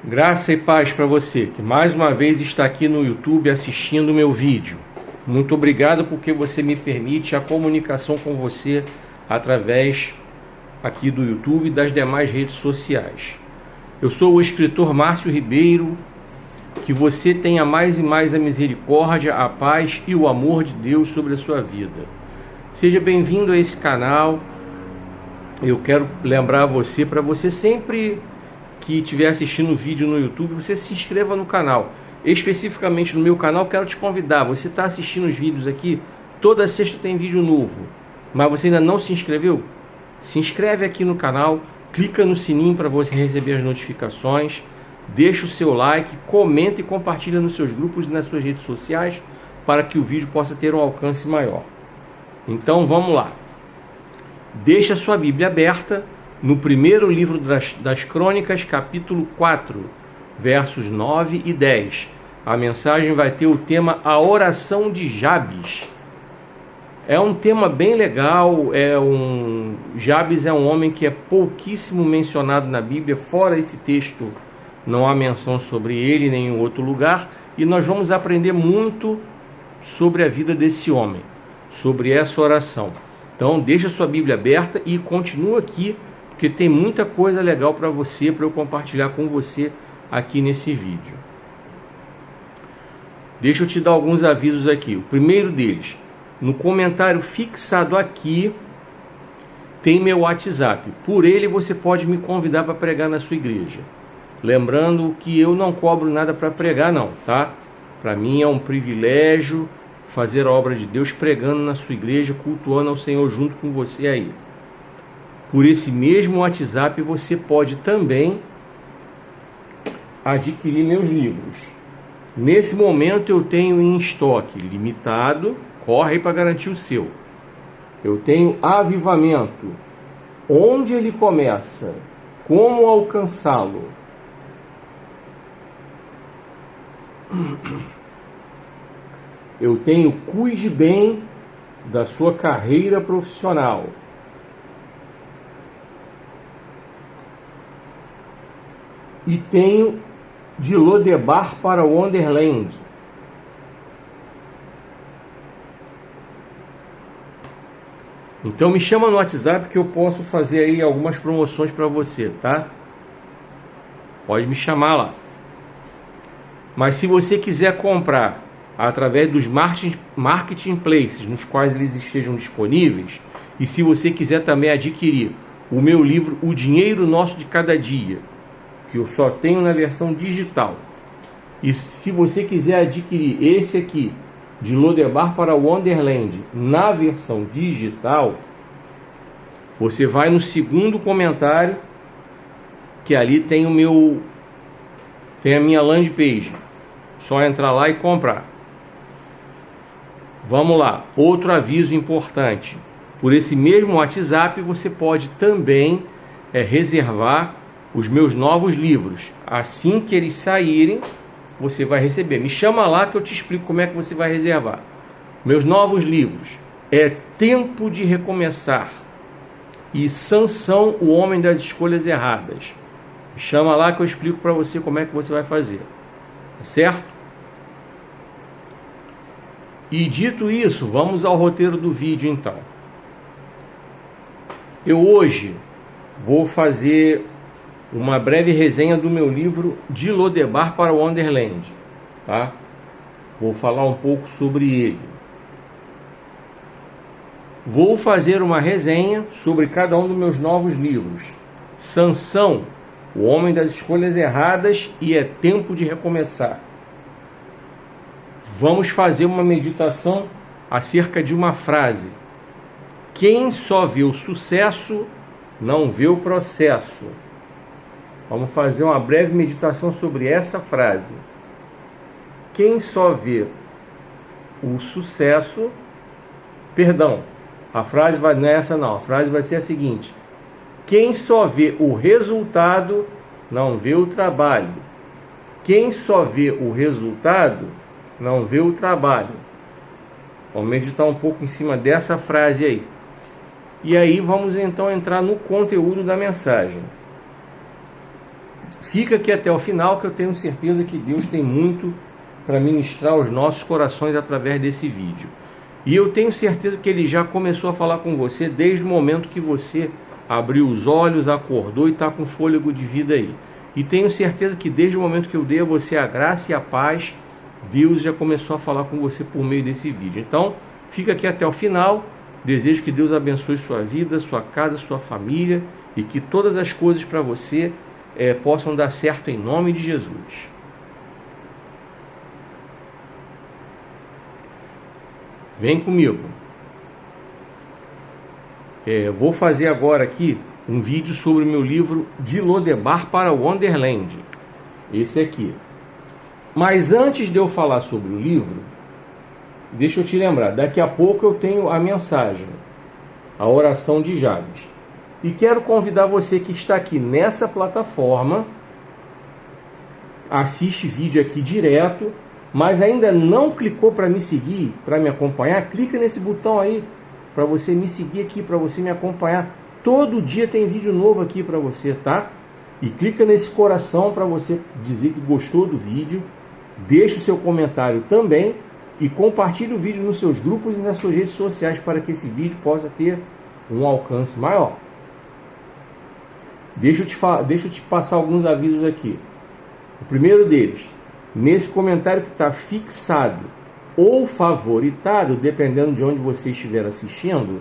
Graça e paz para você que mais uma vez está aqui no YouTube assistindo o meu vídeo. Muito obrigado porque você me permite a comunicação com você através aqui do YouTube e das demais redes sociais. Eu sou o escritor Márcio Ribeiro. Que você tenha mais e mais a misericórdia, a paz e o amor de Deus sobre a sua vida. Seja bem-vindo a esse canal. Eu quero lembrar você, para você sempre que estiver assistindo o vídeo no YouTube, você se inscreva no canal. Especificamente no meu canal, quero te convidar. Você está assistindo os vídeos aqui, toda sexta tem vídeo novo, mas você ainda não se inscreveu? Se inscreve aqui no canal, clica no sininho para você receber as notificações, deixa o seu like, comenta e compartilha nos seus grupos e nas suas redes sociais para que o vídeo possa ter um alcance maior. Então vamos lá. Deixa a sua Bíblia aberta no primeiro livro das Crônicas, capítulo 4, versos 9 e 10. A mensagem vai ter o tema A Oração de Jabes. É um tema bem legal. Jabes é um homem que é pouquíssimo mencionado na Bíblia. Fora esse texto, não há menção sobre ele em nenhum outro lugar. E nós vamos aprender muito sobre a vida desse homem, sobre essa oração. Então deixa a sua Bíblia aberta e continua aqui, porque tem muita coisa legal para você, para eu compartilhar com você aqui nesse vídeo. Deixa eu te dar alguns avisos aqui. O primeiro deles, no comentário fixado aqui, tem meu WhatsApp. Por ele você pode me convidar para pregar na sua igreja. Lembrando que eu não cobro nada para pregar não, tá? Para mim é um privilégio fazer a obra de Deus pregando na sua igreja, cultuando ao Senhor junto com você aí. Por esse mesmo WhatsApp você pode também adquirir meus livros. Nesse momento eu tenho em estoque limitado, corre para garantir o seu. Eu tenho Avivamento, onde ele começa, como alcançá-lo. Eu tenho Cuide Bem da Sua Carreira Profissional. E tenho De Lodebar para Wonderland. Então me chama no WhatsApp que eu posso fazer aí algumas promoções para você, tá? Pode me chamar lá. Mas se você quiser comprar através dos marketplaces nos quais eles estejam disponíveis, e se você quiser também adquirir o meu livro O Dinheiro Nosso de Cada Dia, que eu só tenho na versão digital, e se você quiser adquirir esse aqui, De Lodebar para Wonderland, na versão digital, você vai no segundo comentário, que ali tem tem a minha landing page. Só entrar lá e comprar. Vamos lá, outro aviso importante. Por esse mesmo WhatsApp você pode também reservar os meus novos livros. Assim que eles saírem, você vai receber. Me chama lá que eu te explico como é que você vai reservar. Meus novos livros é Tempo de Recomeçar e Sansão, o Homem das Escolhas Erradas. Me chama lá que eu explico para você como é que você vai fazer. Tá certo? E dito isso, vamos ao roteiro do vídeo então. Eu hoje vou fazer uma breve resenha do meu livro De Lodebar para Wonderland, tá? Vou falar um pouco sobre ele. Vou fazer uma resenha sobre cada um dos meus novos livros. Sansão, o Homem das Escolhas Erradas e É Tempo de Recomeçar. Vamos fazer uma meditação acerca de uma frase. Quem só vê o sucesso, não vê o processo. Vamos fazer uma breve meditação sobre essa frase. Quem só vê o sucesso... Perdão, a frase não é essa não. A frase vai ser a seguinte. Quem só vê o resultado, não vê o trabalho. Quem só vê o resultado, não vê o trabalho. Vamos meditar um pouco em cima dessa frase aí. E aí vamos então entrar no conteúdo da mensagem. Fica aqui até o final, que eu tenho certeza que Deus tem muito para ministrar aos nossos corações através desse vídeo. E eu tenho certeza que Ele já começou a falar com você desde o momento que você abriu os olhos, acordou e está com fôlego de vida aí. E tenho certeza que desde o momento que eu dei a você a graça e a paz, Deus já começou a falar com você por meio desse vídeo. Então, fica aqui até o final. Desejo que Deus abençoe sua vida, sua casa, sua família e que todas as coisas para você possam dar certo em nome de Jesus. Vem comigo. Vou fazer agora aqui um vídeo sobre o meu livro De Lodebar para Wonderland. Esse aqui. Mas antes de eu falar sobre o livro, deixa eu te lembrar, daqui a pouco eu tenho a mensagem, a oração de Jabes. E quero convidar você que está aqui nessa plataforma, assiste vídeo aqui direto, mas ainda não clicou para me seguir, para me acompanhar, clica nesse botão aí, para você me seguir aqui, para você me acompanhar. Todo dia tem vídeo novo aqui para você, tá? E clica nesse coração para você dizer que gostou do vídeo, deixa o seu comentário também e compartilhe o vídeo nos seus grupos e nas suas redes sociais para que esse vídeo possa ter um alcance maior. Deixa eu te passar alguns avisos aqui. O primeiro deles, nesse comentário que está fixado ou favoritado, dependendo de onde você estiver assistindo,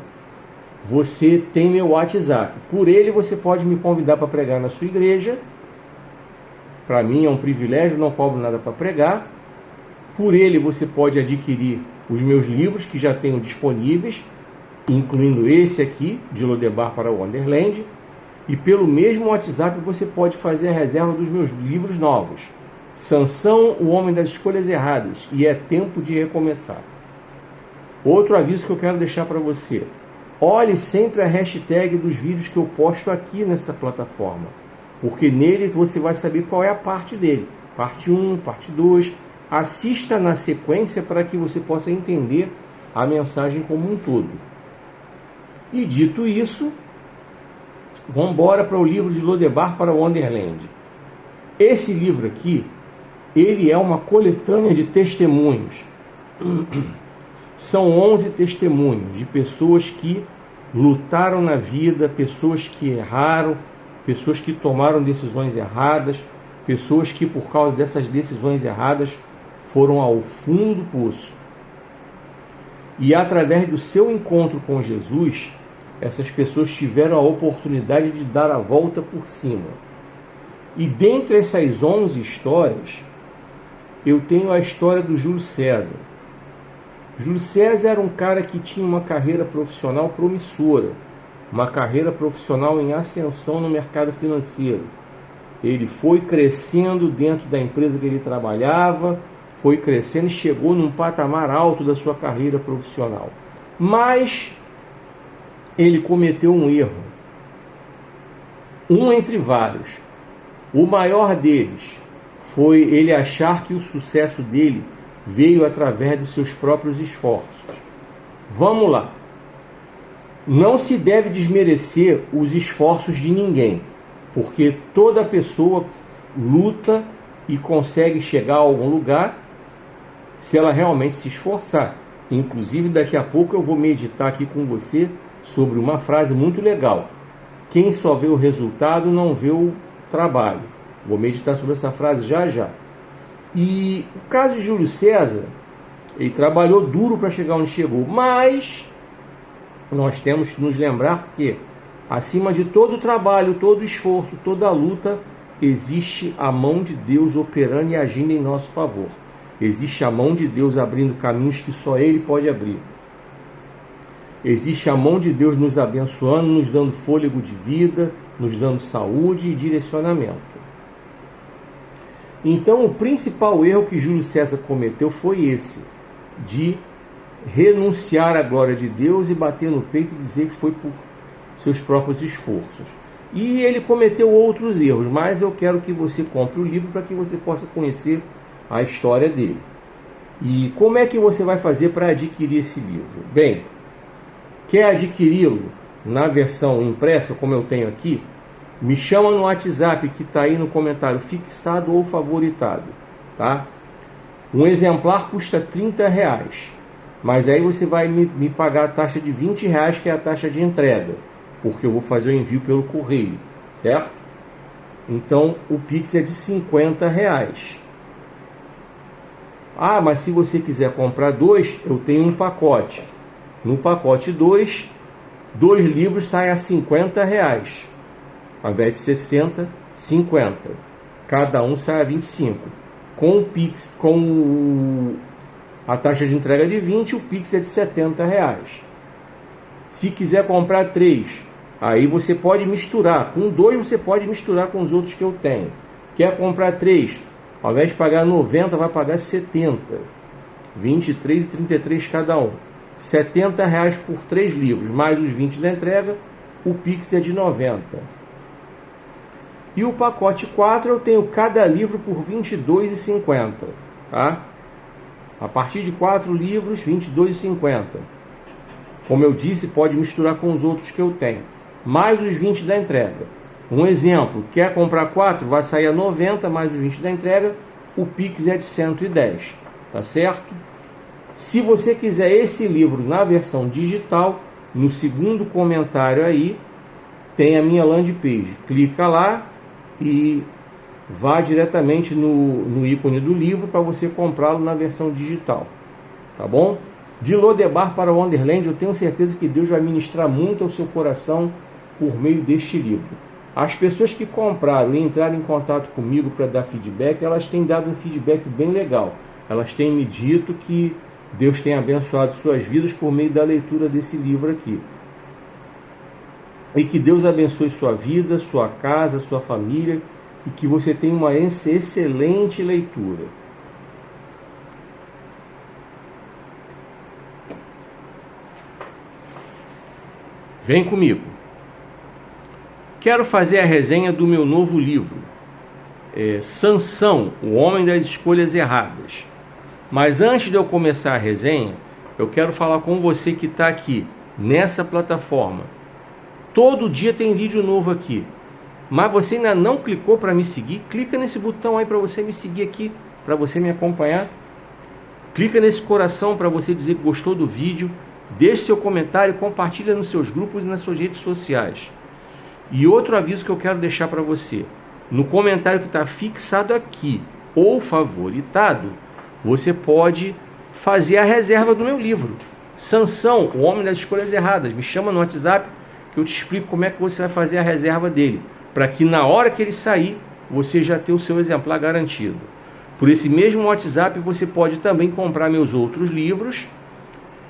você tem meu WhatsApp. Por ele você pode me convidar para pregar na sua igreja. Para mim é um privilégio, não cobro nada para pregar. Por ele você pode adquirir os meus livros que já tenho disponíveis, incluindo esse aqui, De Lodebar para Wonderland. E pelo mesmo WhatsApp você pode fazer a reserva dos meus livros novos. Sansão, o homem das escolhas erradas, e é tempo de recomeçar. Outro aviso que eu quero deixar para você. Olhe sempre a hashtag dos vídeos que eu posto aqui nessa plataforma, porque nele você vai saber qual é a parte dele. Parte 1, parte 2. Assista na sequência para que você possa entender a mensagem como um todo. E dito isso, vamos embora para o livro de Lodebar para Wonderland. Esse livro aqui, ele é uma coletânea de testemunhos. São 11 testemunhos de pessoas que lutaram na vida, pessoas que erraram, pessoas que tomaram decisões erradas, pessoas que por causa dessas decisões erradas foram ao fundo do poço. E através do seu encontro com Jesus, essas pessoas tiveram a oportunidade de dar a volta por cima. E dentre essas 11 histórias, eu tenho a história do Júlio César. Júlio César era um cara que tinha uma carreira profissional promissora, uma carreira profissional em ascensão no mercado financeiro. Ele foi crescendo dentro da empresa que ele trabalhava, foi crescendo e chegou num patamar alto da sua carreira profissional. Mas ele cometeu um erro, um entre vários. O maior deles foi ele achar que o sucesso dele veio através dos seus próprios esforços. Vamos lá. Não se deve desmerecer os esforços de ninguém, porque toda pessoa luta e consegue chegar a algum lugar se ela realmente se esforçar. Inclusive, daqui a pouco eu vou meditar aqui com você sobre uma frase muito legal. Quem só vê o resultado não vê o trabalho. Vou meditar sobre essa frase já já. E o caso de Júlio César, ele trabalhou duro para chegar onde chegou, mas nós temos que nos lembrar que, acima de todo o trabalho, todo o esforço, toda a luta, existe a mão de Deus operando e agindo em nosso favor. Existe a mão de Deus abrindo caminhos que só Ele pode abrir. Existe a mão de Deus nos abençoando, nos dando fôlego de vida, nos dando saúde e direcionamento. Então, o principal erro que Júlio César cometeu foi esse, de renunciar à glória de Deus e bater no peito e dizer que foi por seus próprios esforços. E ele cometeu outros erros, mas eu quero que você compre o livro para que você possa conhecer a história dele. E como é que você vai fazer para adquirir esse livro? Bem, quer adquiri-lo na versão impressa, como eu tenho aqui? Me chama no WhatsApp que está aí no comentário, fixado ou favoritado, tá? Um exemplar custa R$30, mas aí você vai me pagar a taxa de R$20, que é a taxa de entrega, porque eu vou fazer o envio pelo correio, certo? Então o Pix é de R$50. Ah, mas se você quiser comprar dois, eu tenho um pacote. No pacote 2 livros saem a R$50. Ao invés de 60, 50. Cada um sai a 25. Com o Pix, a taxa de entrega de 20, o Pix é de R$70. Se quiser comprar 3, aí você pode misturar. Com 2 você pode misturar com os outros que eu tenho. Quer comprar 3, ao invés de pagar 90, vai pagar 70. 23 e 33 cada um. R$70 por 3 livros, mais os 20 da entrega, o Pix é de 90. E o pacote 4 eu tenho cada livro por R$22,50, tá? A partir de 4 livros, R$22,50. Como eu disse, pode misturar com os outros que eu tenho, mais os 20 da entrega. Um exemplo, quer comprar 4, vai sair a 90, mais os 20 da entrega, o Pix é de 110, tá certo? Se você quiser esse livro na versão digital, no segundo comentário aí, tem a minha landing page. Clica lá e vá diretamente no ícone do livro para você comprá-lo na versão digital, tá bom? De Lodebar para Wonderland, eu tenho certeza que Deus vai ministrar muito ao seu coração por meio deste livro. As pessoas que compraram e entraram em contato comigo para dar feedback, elas têm dado um feedback bem legal. Elas têm me dito que Deus tem abençoado suas vidas por meio da leitura desse livro aqui. E que Deus abençoe sua vida, sua casa, sua família, e que você tenha uma excelente leitura. Vem comigo. Quero fazer a resenha do meu novo livro, Sansão, o Homem das Escolhas Erradas. Mas antes de eu começar a resenha, eu quero falar com você que está aqui, nessa plataforma. Todo dia tem vídeo novo aqui. Mas você ainda não clicou para me seguir? Clica nesse botão aí para você me seguir aqui, para você me acompanhar. Clica nesse coração para você dizer que gostou do vídeo. Deixe seu comentário, compartilha nos seus grupos e nas suas redes sociais. E outro aviso que eu quero deixar para você. No comentário que está fixado aqui, ou favoritado, você pode fazer a reserva do meu livro. Sansão, o Homem das Escolhas Erradas. Me chama no WhatsApp que eu te explico como é que você vai fazer a reserva dele, para que na hora que ele sair, você já tenha o seu exemplar garantido. Por esse mesmo WhatsApp você pode também comprar meus outros livros,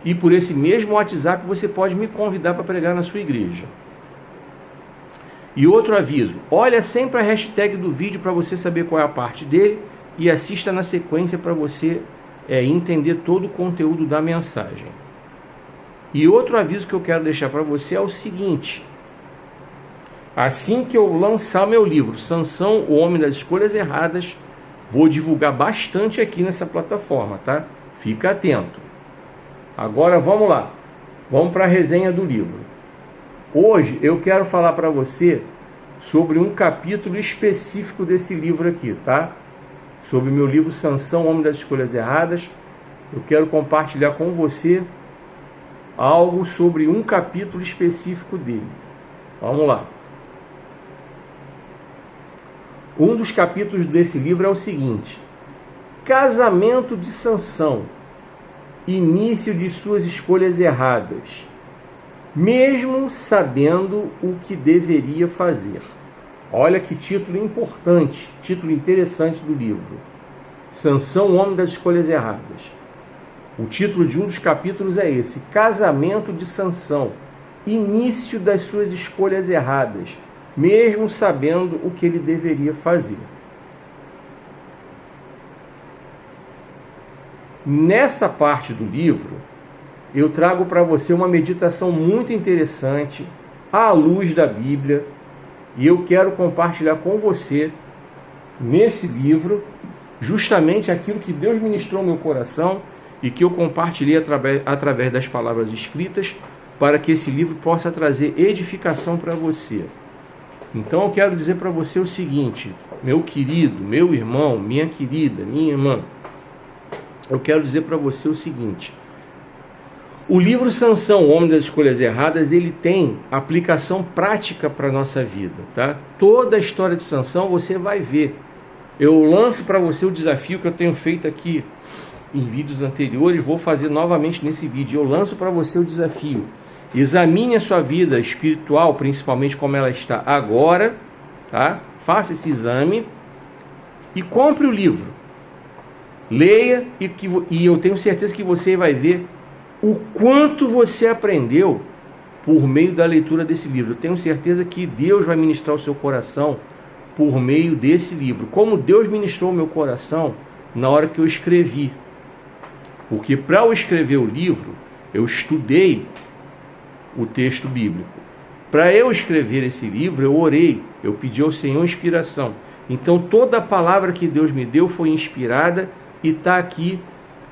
e por esse mesmo WhatsApp você pode me convidar para pregar na sua igreja. E outro aviso, olha sempre a hashtag do vídeo para você saber qual é a parte dele, e assista na sequência para você entender todo o conteúdo da mensagem. E outro aviso que eu quero deixar para você é o seguinte: assim que eu lançar meu livro, Sansão, o Homem das Escolhas Erradas, vou divulgar bastante aqui nessa plataforma, tá? Fica atento. Agora vamos lá, vamos para a resenha do livro. Hoje eu quero falar para você sobre um capítulo específico desse livro aqui, tá? Sobre o meu livro Sansão, o Homem das Escolhas Erradas. Eu quero compartilhar com você algo sobre um capítulo específico dele. Vamos lá. Um dos capítulos desse livro é o seguinte: Casamento de Sansão, início de suas escolhas erradas, mesmo sabendo o que deveria fazer. Olha que título importante, título interessante do livro. Sansão, o Homem das Escolhas Erradas. O título de um dos capítulos é esse: Casamento de Sansão, início das suas escolhas erradas, mesmo sabendo o que ele deveria fazer. Nessa parte do livro, eu trago para você uma meditação muito interessante, à luz da Bíblia, e eu quero compartilhar com você, nesse livro, justamente aquilo que Deus ministrou no meu coração e que eu compartilhei através das palavras escritas, para que esse livro possa trazer edificação para você. Então eu quero dizer para você o seguinte, meu querido, meu irmão, minha querida, minha irmã, eu quero dizer para você o seguinte: o livro Sansão, o Homem das Escolhas Erradas, ele tem aplicação prática para a nossa vida, tá? Toda a história de Sansão você vai ver. Eu lanço para você o desafio que eu tenho feito aqui em vídeos anteriores, vou fazer novamente nesse vídeo. Eu lanço para você o desafio. Examine a sua vida espiritual, principalmente como ela está agora, tá? Faça esse exame e compre o livro. Leia e eu tenho certeza que você vai ver o quanto você aprendeu por meio da leitura desse livro. Eu tenho certeza que Deus vai ministrar o seu coração por meio desse livro. Como Deus ministrou o meu coração na hora que eu escrevi. Porque para eu escrever o livro, eu estudei o texto bíblico. Para eu escrever esse livro, eu orei, eu pedi ao Senhor inspiração. Então toda a palavra que Deus me deu foi inspirada e está aqui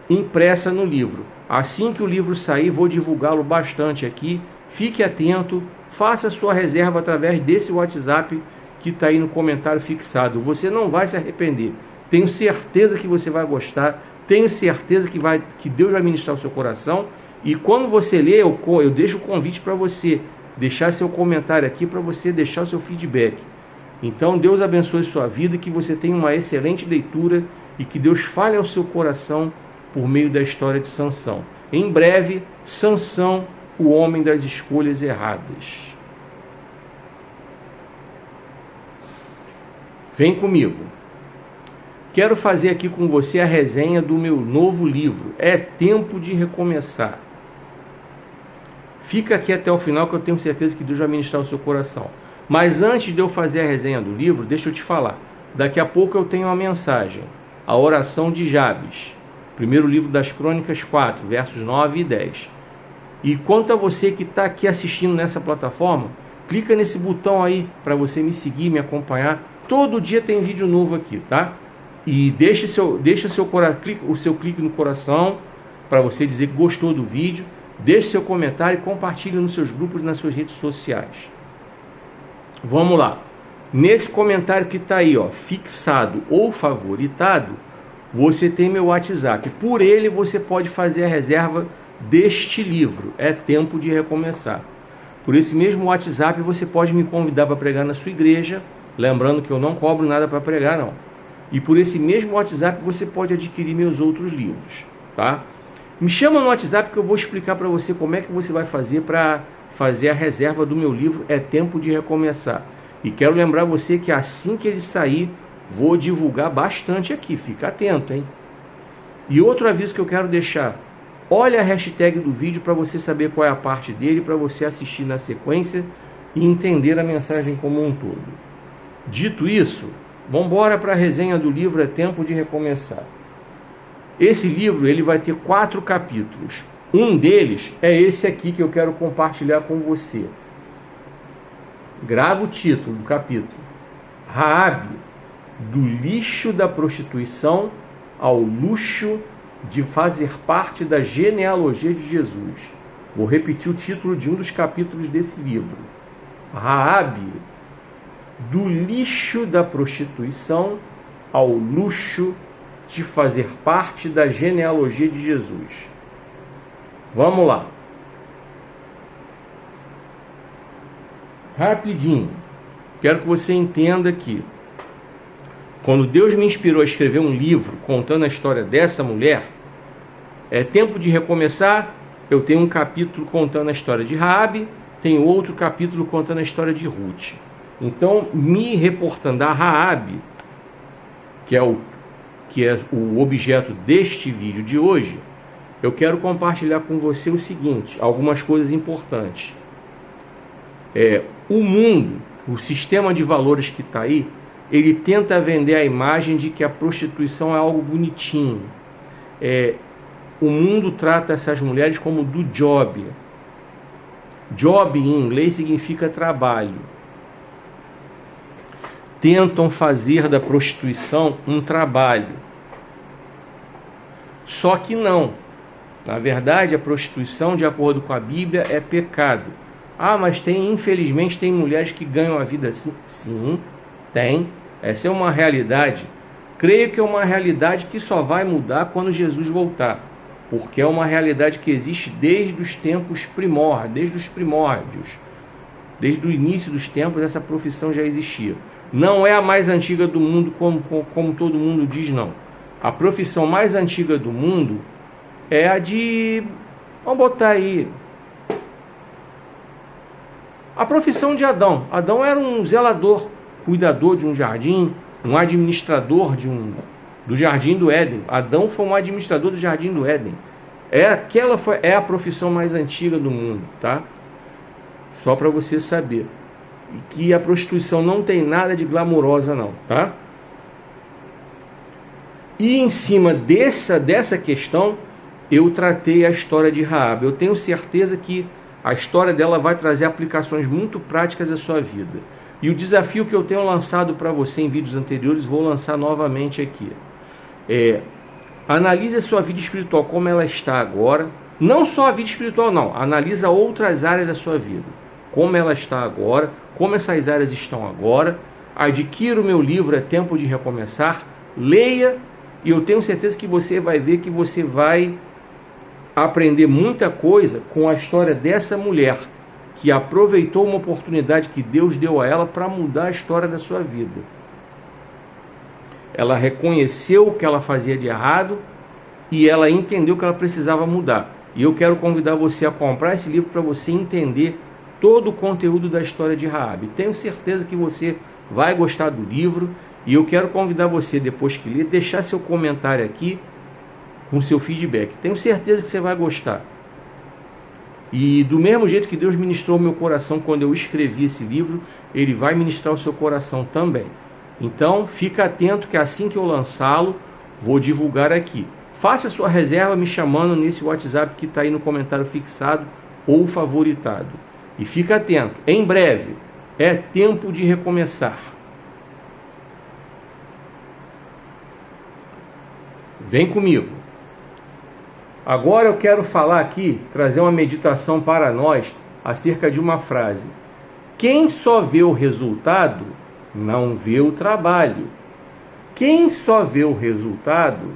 impressa no livro. Assim que o livro sair, vou divulgá-lo bastante aqui. Fique atento, faça a sua reserva através desse WhatsApp que está aí no comentário fixado. Você não vai se arrepender. Tenho certeza que você vai gostar. Tenho certeza que Deus vai ministrar o seu coração. E quando você lê, eu deixo o convite para você deixar seu comentário aqui, para você deixar o seu feedback. Então Deus abençoe sua vida, que você tenha uma excelente leitura e que Deus fale ao seu coração por meio da história de Sansão. Em breve, Sansão, o homem das escolhas erradas. Vem comigo. Quero fazer aqui com você a resenha do meu novo livro. É tempo de recomeçar. Fica aqui até o final que eu tenho certeza que Deus vai ministrar o seu coração. Mas antes de eu fazer a resenha do livro, deixa eu te falar. Daqui a pouco eu tenho uma mensagem. A oração de Jabes. Primeiro livro das Crônicas 4, versos 9 e 10. E quanto a você que está aqui assistindo nessa plataforma, clica nesse botão aí para você me seguir, me acompanhar. Todo dia tem vídeo novo aqui, tá? E deixa o seu clique no coração para você dizer que gostou do vídeo. Deixe seu comentário e compartilhe nos seus grupos, nas suas redes sociais. Vamos lá. Nesse comentário que está aí, ó, fixado ou favoritado, você tem meu WhatsApp. Por ele você pode fazer a reserva deste livro. É tempo de recomeçar. Por esse mesmo WhatsApp você pode me convidar para pregar na sua igreja. Lembrando que eu não cobro nada para pregar, não. E por esse mesmo WhatsApp você pode adquirir meus outros livros, tá? Me chama no WhatsApp que eu vou explicar para você como é que você vai fazer para fazer a reserva do meu livro. É tempo de recomeçar. E quero lembrar você que assim que ele sair, vou divulgar bastante aqui. Fica atento, hein? E outro aviso que eu quero deixar. Olha a hashtag do vídeo para você saber qual é a parte dele, para você assistir na sequência e entender a mensagem como um todo. Dito isso, vamos embora para a resenha do livro. É tempo de recomeçar. Esse livro ele vai ter 4 capítulos. Um deles é esse aqui que eu quero compartilhar com você. Grava o título do capítulo. Raabe, do lixo da prostituição ao luxo de fazer parte da genealogia de Jesus. Vou repetir o título de um dos capítulos desse livro. Raabe, do lixo da prostituição ao luxo de fazer parte da genealogia de Jesus. Vamos lá. Rapidinho. Quero que você entenda que quando Deus me inspirou a escrever um livro contando a história dessa mulher, é tempo de recomeçar. Eu tenho um capítulo contando a história de Raabe, tenho outro capítulo contando a história de Ruth. Então, me reportando a Raabe, que é o objeto deste vídeo de hoje, eu quero compartilhar com você o seguinte, algumas coisas importantes. O mundo, o sistema de valores que está aí, ele tenta vender a imagem de que a prostituição é algo bonitinho. O mundo trata essas mulheres como do job. Job em inglês significa trabalho. Tentam fazer da prostituição um trabalho. Só que não. Na verdade, a prostituição, de acordo com a Bíblia, é pecado. Ah, mas infelizmente tem mulheres que ganham a vida assim. Sim, tem. Essa é uma realidade. Creio que é uma realidade que só vai mudar quando Jesus voltar. Porque é uma realidade que existe desde os tempos primórdios, desde os primórdios. Desde o início dos tempos essa profissão já existia. Não é a mais antiga do mundo como todo mundo diz, não. A profissão mais antiga do mundo é a de... Vamos botar aí... A profissão de Adão. Adão era um zelador, cuidador de um jardim, um administrador do jardim do Éden. Adão foi um administrador do jardim do Éden. É a profissão mais antiga do mundo, tá? Só para você saber. E que a prostituição não tem nada de glamourosa, não, tá? E em cima dessa questão, eu tratei a história de Raabe. Eu tenho certeza que a história dela vai trazer aplicações muito práticas à sua vida. E o desafio que eu tenho lançado para você em vídeos anteriores, vou lançar novamente aqui. Analise a sua vida espiritual, como ela está agora. Não só a vida espiritual, não. Analisa outras áreas da sua vida. Como ela está agora, como essas áreas estão agora. Adquira o meu livro, É Tempo de Recomeçar. Leia, e eu tenho certeza que você vai ver que você vai aprender muita coisa com a história dessa mulher que aproveitou uma oportunidade que Deus deu a ela para mudar a história da sua vida. Ela reconheceu o que ela fazia de errado e ela entendeu que ela precisava mudar. E eu quero convidar você a comprar esse livro para você entender todo o conteúdo da história de Raabe. Tenho certeza que você vai gostar do livro e eu quero convidar você, depois que ler, deixar seu comentário aqui com seu feedback. Tenho certeza que você vai gostar. E do mesmo jeito que Deus ministrou meu coração quando eu escrevi esse livro, Ele vai ministrar o seu coração também. Então, fica atento que assim que eu lançá-lo, vou divulgar aqui. Faça sua reserva me chamando nesse WhatsApp que está aí no comentário fixado ou favoritado. E fica atento, em breve, é tempo de recomeçar. Vem comigo. Agora eu quero falar aqui, trazer uma meditação para nós acerca de uma frase. Quem só vê o resultado, não vê o trabalho. Quem só vê o resultado,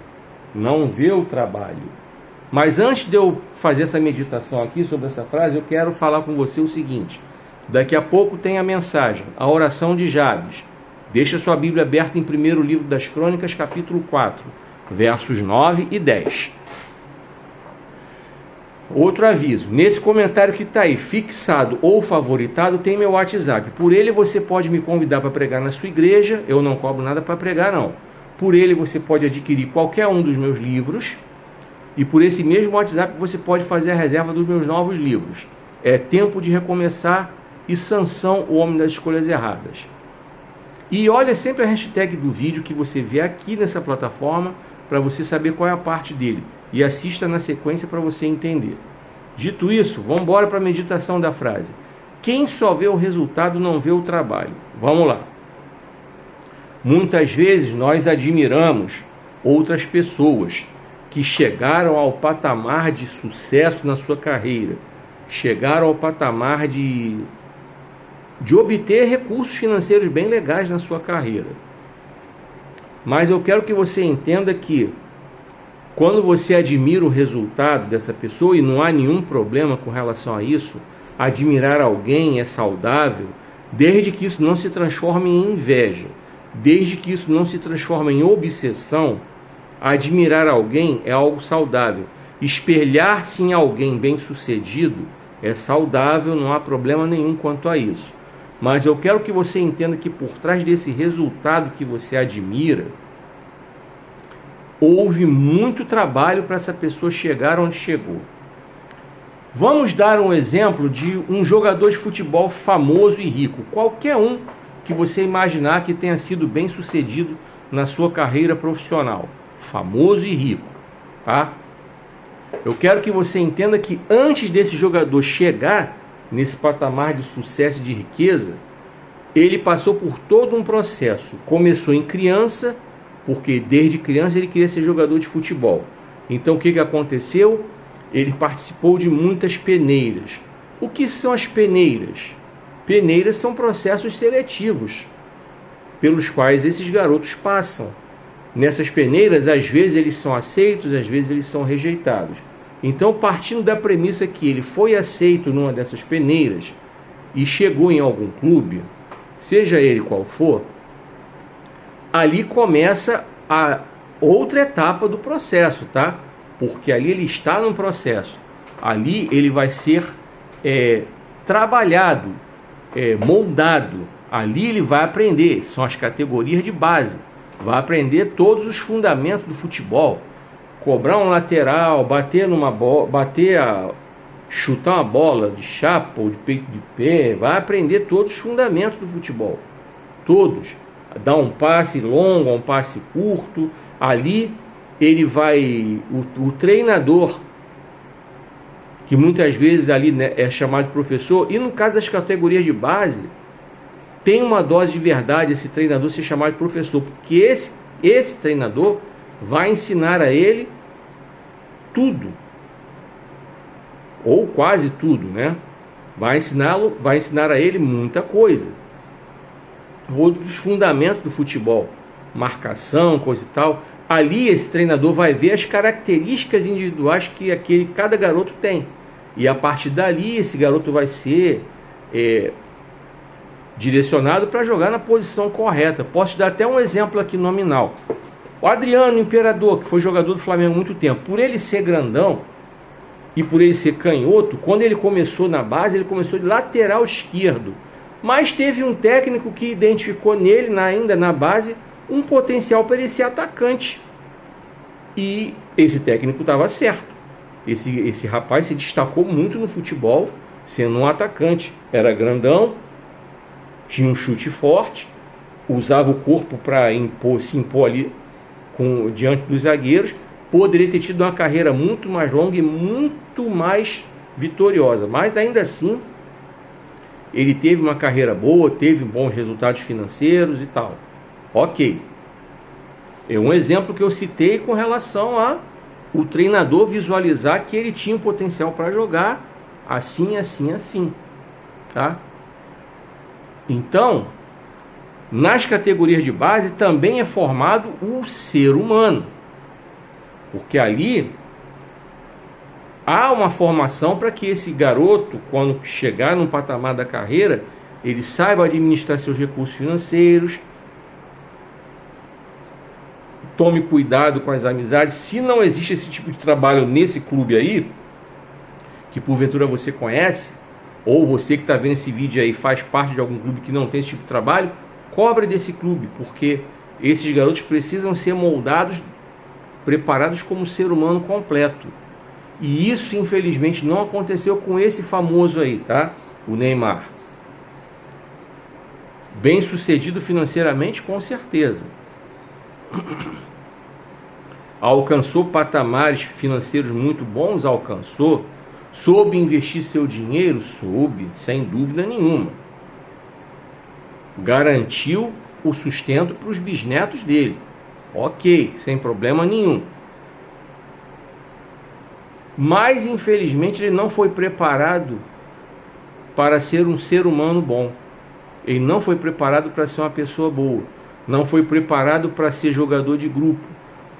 não vê o trabalho. Mas antes de eu fazer essa meditação aqui sobre essa frase, eu quero falar com você o seguinte. Daqui a pouco tem a mensagem, a oração de Jabes. Deixa sua Bíblia aberta em 1º livro das Crônicas, capítulo 4, versos 9 e 10. Outro aviso, nesse comentário que está aí, fixado ou favoritado, tem meu WhatsApp. Por ele você pode me convidar para pregar na sua igreja, eu não cobro nada para pregar não. Por ele você pode adquirir qualquer um dos meus livros, e por esse mesmo WhatsApp você pode fazer a reserva dos meus novos livros. É Tempo de Recomeçar e Sansão, o Homem das Escolhas Erradas. E olha sempre a hashtag do vídeo que você vê aqui nessa plataforma, para você saber qual é a parte dele. E assista na sequência para você entender. Dito isso, vamos embora para a meditação da frase. Quem só vê o resultado não vê o trabalho. Vamos lá. Muitas vezes nós admiramos outras pessoas que chegaram ao patamar de sucesso na sua carreira. Chegaram ao patamar de obter recursos financeiros bem legais na sua carreira. Mas eu quero que você entenda que quando você admira o resultado dessa pessoa, e não há nenhum problema com relação a isso, admirar alguém é saudável, desde que isso não se transforme em inveja, desde que isso não se transforme em obsessão. Admirar alguém é algo saudável. Espelhar-se em alguém bem-sucedido é saudável, não há problema nenhum quanto a isso. Mas eu quero que você entenda que por trás desse resultado que você admira, houve muito trabalho para essa pessoa chegar onde chegou. Vamos dar um exemplo de um jogador de futebol famoso e rico. Qualquer um que você imaginar que tenha sido bem sucedido na sua carreira profissional. Famoso e rico, tá? Eu quero que você entenda que antes desse jogador chegar nesse patamar de sucesso e de riqueza, ele passou por todo um processo. Começou em criança, porque desde criança ele queria ser jogador de futebol. Então o que aconteceu? Ele participou de muitas peneiras, O que são as peneiras? Peneiras são processos seletivos pelos quais esses garotos passam. Nessas peneiras, às vezes eles são aceitos, às vezes eles são rejeitados. Então, partindo da premissa que ele foi aceito numa dessas peneiras e chegou em algum clube, seja ele qual for, ali começa a outra etapa do processo, tá? Porque ali ele está no processo. Ali ele vai ser trabalhado, moldado. Ali ele vai aprender, são as categorias de base. Vai aprender todos os fundamentos do futebol. Cobrar um lateral, bater numa bola, chutar uma bola de chapa ou de peito de pé. Vai aprender todos os fundamentos do futebol. Todos. Dar um passe longo, um passe curto. Ali ele vai... O treinador, que muitas vezes ali, né, é chamado de professor, e no caso das categorias de base, tem uma dose de verdade esse treinador ser chamado de professor, porque esse treinador vai ensinar a ele tudo, ou quase tudo, né? Vai ensinar a ele muita coisa, outros fundamentos do futebol, marcação, coisa e tal. Ali esse treinador vai ver as características individuais que cada garoto tem, e a partir dali esse garoto vai ser direcionado para jogar na posição correta. Posso dar até um exemplo aqui nominal. O Adriano Imperador, que foi jogador do Flamengo há muito tempo, por ele ser grandão e por ele ser canhoto, quando ele começou na base, ele começou de lateral esquerdo. Mas teve um técnico que identificou nele, ainda na base, um potencial para ele ser atacante. E esse técnico estava certo. Esse rapaz se destacou muito no futebol, sendo um atacante. Era grandão, tinha um chute forte, usava o corpo para se impor ali diante dos zagueiros. Poderia ter tido uma carreira muito mais longa e muito mais vitoriosa, mas ainda assim ele teve uma carreira boa, teve bons resultados financeiros e tal. Ok, é um exemplo que eu citei com relação a o treinador visualizar que ele tinha um potencial para jogar assim, assim, assim, tá? Então, nas categorias de base também é formado o ser humano, porque ali há uma formação para que esse garoto, quando chegar num patamar da carreira, ele saiba administrar seus recursos financeiros, tome cuidado com as amizades. Se não existe esse tipo de trabalho nesse clube aí, que porventura você conhece, ou você que está vendo esse vídeo aí faz parte de algum clube que não tem esse tipo de trabalho, cobre desse clube, porque esses garotos precisam ser moldados, preparados como ser humano completo. E isso, infelizmente, não aconteceu com esse famoso aí, tá? O Neymar. Bem sucedido financeiramente, com certeza. Alcançou patamares financeiros muito bons, alcançou. Soube investir seu dinheiro? Soube, sem dúvida nenhuma. Garantiu o sustento para os bisnetos dele. Ok, sem problema nenhum. Mas, infelizmente, ele não foi preparado para ser um ser humano bom. Ele não foi preparado para ser uma pessoa boa. Não foi preparado para ser jogador de grupo.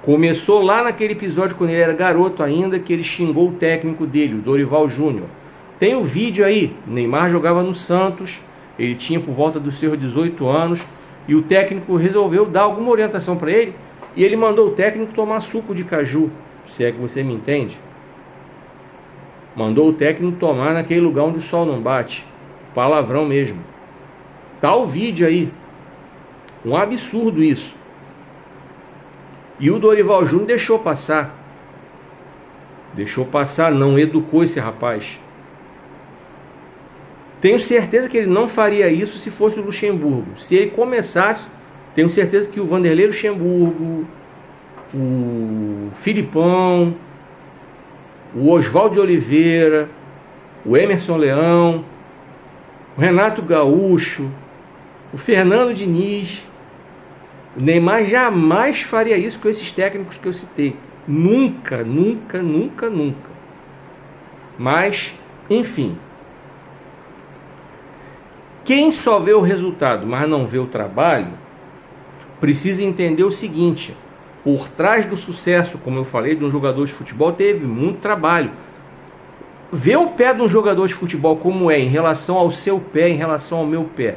Começou lá naquele episódio, quando ele era garoto ainda, que ele xingou o técnico dele, o Dorival Júnior. Tem o vídeo aí. Neymar jogava no Santos, ele tinha por volta dos seus 18 anos, e o técnico resolveu dar alguma orientação para ele, e ele mandou o técnico tomar suco de caju, se é que você me entende. Mandou o técnico tomar naquele lugar onde o sol não bate. Palavrão mesmo. Tá o vídeo aí. Um absurdo isso. E o Dorival Júnior deixou passar. Deixou passar, não educou esse rapaz. Tenho certeza que ele não faria isso se fosse o Luxemburgo. Se ele começasse, tenho certeza que o Vanderlei Luxemburgo, o Filipão, o Oswaldo de Oliveira, o Emerson Leão, o Renato Gaúcho, o Fernando Diniz, o Neymar jamais faria isso com esses técnicos que eu citei. Nunca, nunca, nunca, nunca. Mas, enfim, Quem só vê o resultado, mas não vê o trabalho, precisa entender o seguinte: por trás do sucesso, como eu falei, de um jogador de futebol, teve muito trabalho. Vê o pé de um jogador de futebol como é em relação ao seu pé, em relação ao meu pé.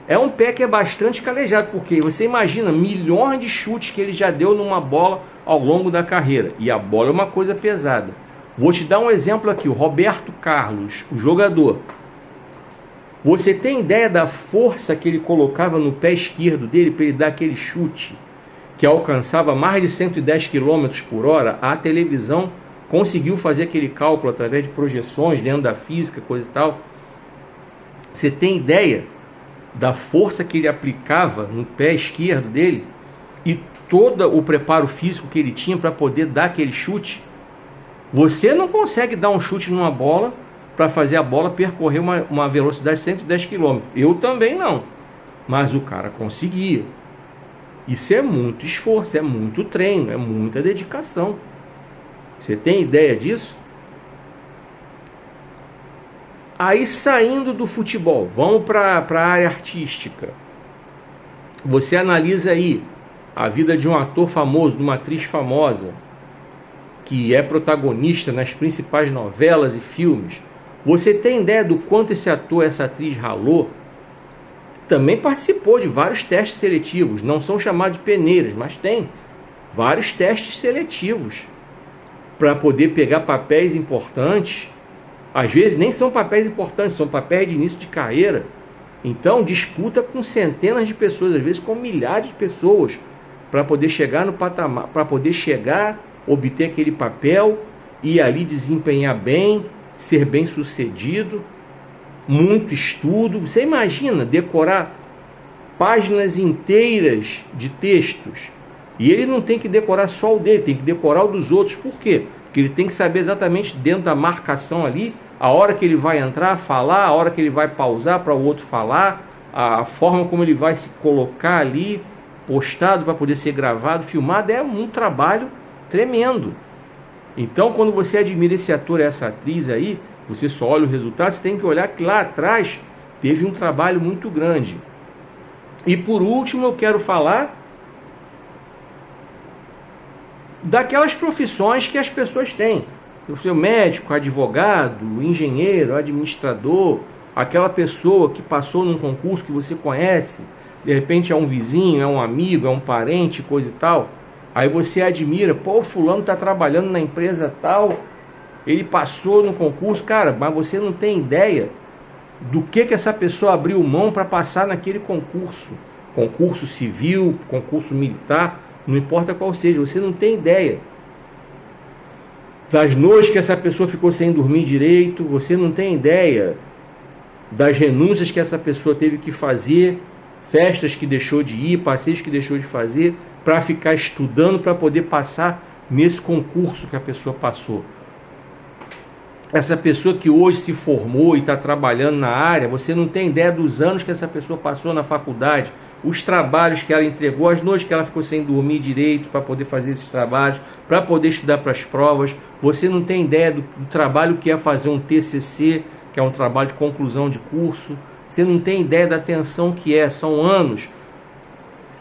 É um pé que é bastante calejado, porque você imagina milhões de chutes que ele já deu numa bola ao longo da carreira. E a bola é uma coisa pesada. Vou te dar um exemplo aqui, o Roberto Carlos, o jogador. Você tem ideia da força que ele colocava no pé esquerdo dele para ele dar aquele chute que alcançava mais de 110 km por hora? A televisão conseguiu fazer aquele cálculo através de projeções dentro da física, coisa e tal. Você tem ideia da força que ele aplicava no pé esquerdo dele e todo o preparo físico que ele tinha para poder dar aquele chute? Você não consegue dar um chute numa bola para fazer a bola percorrer uma velocidade de 110 km. Eu também não. Mas o cara conseguia. Isso é muito esforço, é muito treino, é muita dedicação. Você tem ideia disso? Aí, saindo do futebol, vamos para a área artística. Você analisa aí a vida de um ator famoso, de uma atriz famosa, que é protagonista nas principais novelas e filmes. Você tem ideia do quanto esse ator, essa atriz ralou? Também participou de vários testes seletivos. Não são chamados de peneiras, mas tem vários testes seletivos para poder pegar papéis importantes. Às vezes nem são papéis importantes, são papéis de início de carreira. Então disputa com centenas de pessoas, às vezes com milhares de pessoas, para poder chegar no patamar, para poder chegar, obter aquele papel e ali desempenhar bem, ser bem sucedido. Muito estudo. Você imagina decorar páginas inteiras de textos, e ele não tem que decorar só o dele, tem que decorar o dos outros. Por quê? Porque ele tem que saber exatamente dentro da marcação ali, a hora que ele vai entrar, falar, a hora que ele vai pausar para o outro falar, a forma como ele vai se colocar ali, postado para poder ser gravado, filmado. É um trabalho tremendo. Então, quando você admira esse ator, essa atriz aí, você só olha o resultado, você tem que olhar que lá atrás teve um trabalho muito grande. E por último, eu quero falar daquelas profissões que as pessoas têm. O seu médico, advogado, engenheiro, administrador, aquela pessoa que passou num concurso que você conhece, de repente é um vizinho, é um amigo, é um parente, coisa e tal. Aí você admira, pô, fulano está trabalhando na empresa tal, ele passou no concurso. Cara, mas você não tem ideia do que essa pessoa abriu mão para passar naquele concurso. Concurso civil, concurso militar, não importa qual seja, você não tem ideia das noites que essa pessoa ficou sem dormir direito, você não tem ideia das renúncias que essa pessoa teve que fazer, festas que deixou de ir, passeios que deixou de fazer, para ficar estudando para poder passar nesse concurso que a pessoa passou. Essa pessoa que hoje se formou e está trabalhando na área, você não tem ideia dos anos que essa pessoa passou na faculdade, os trabalhos que ela entregou, as noites que ela ficou sem dormir direito para poder fazer esses trabalhos, para poder estudar para as provas. Você não tem ideia do trabalho que é fazer um TCC, que é um trabalho de conclusão de curso. Você não tem ideia da tensão que é. São anos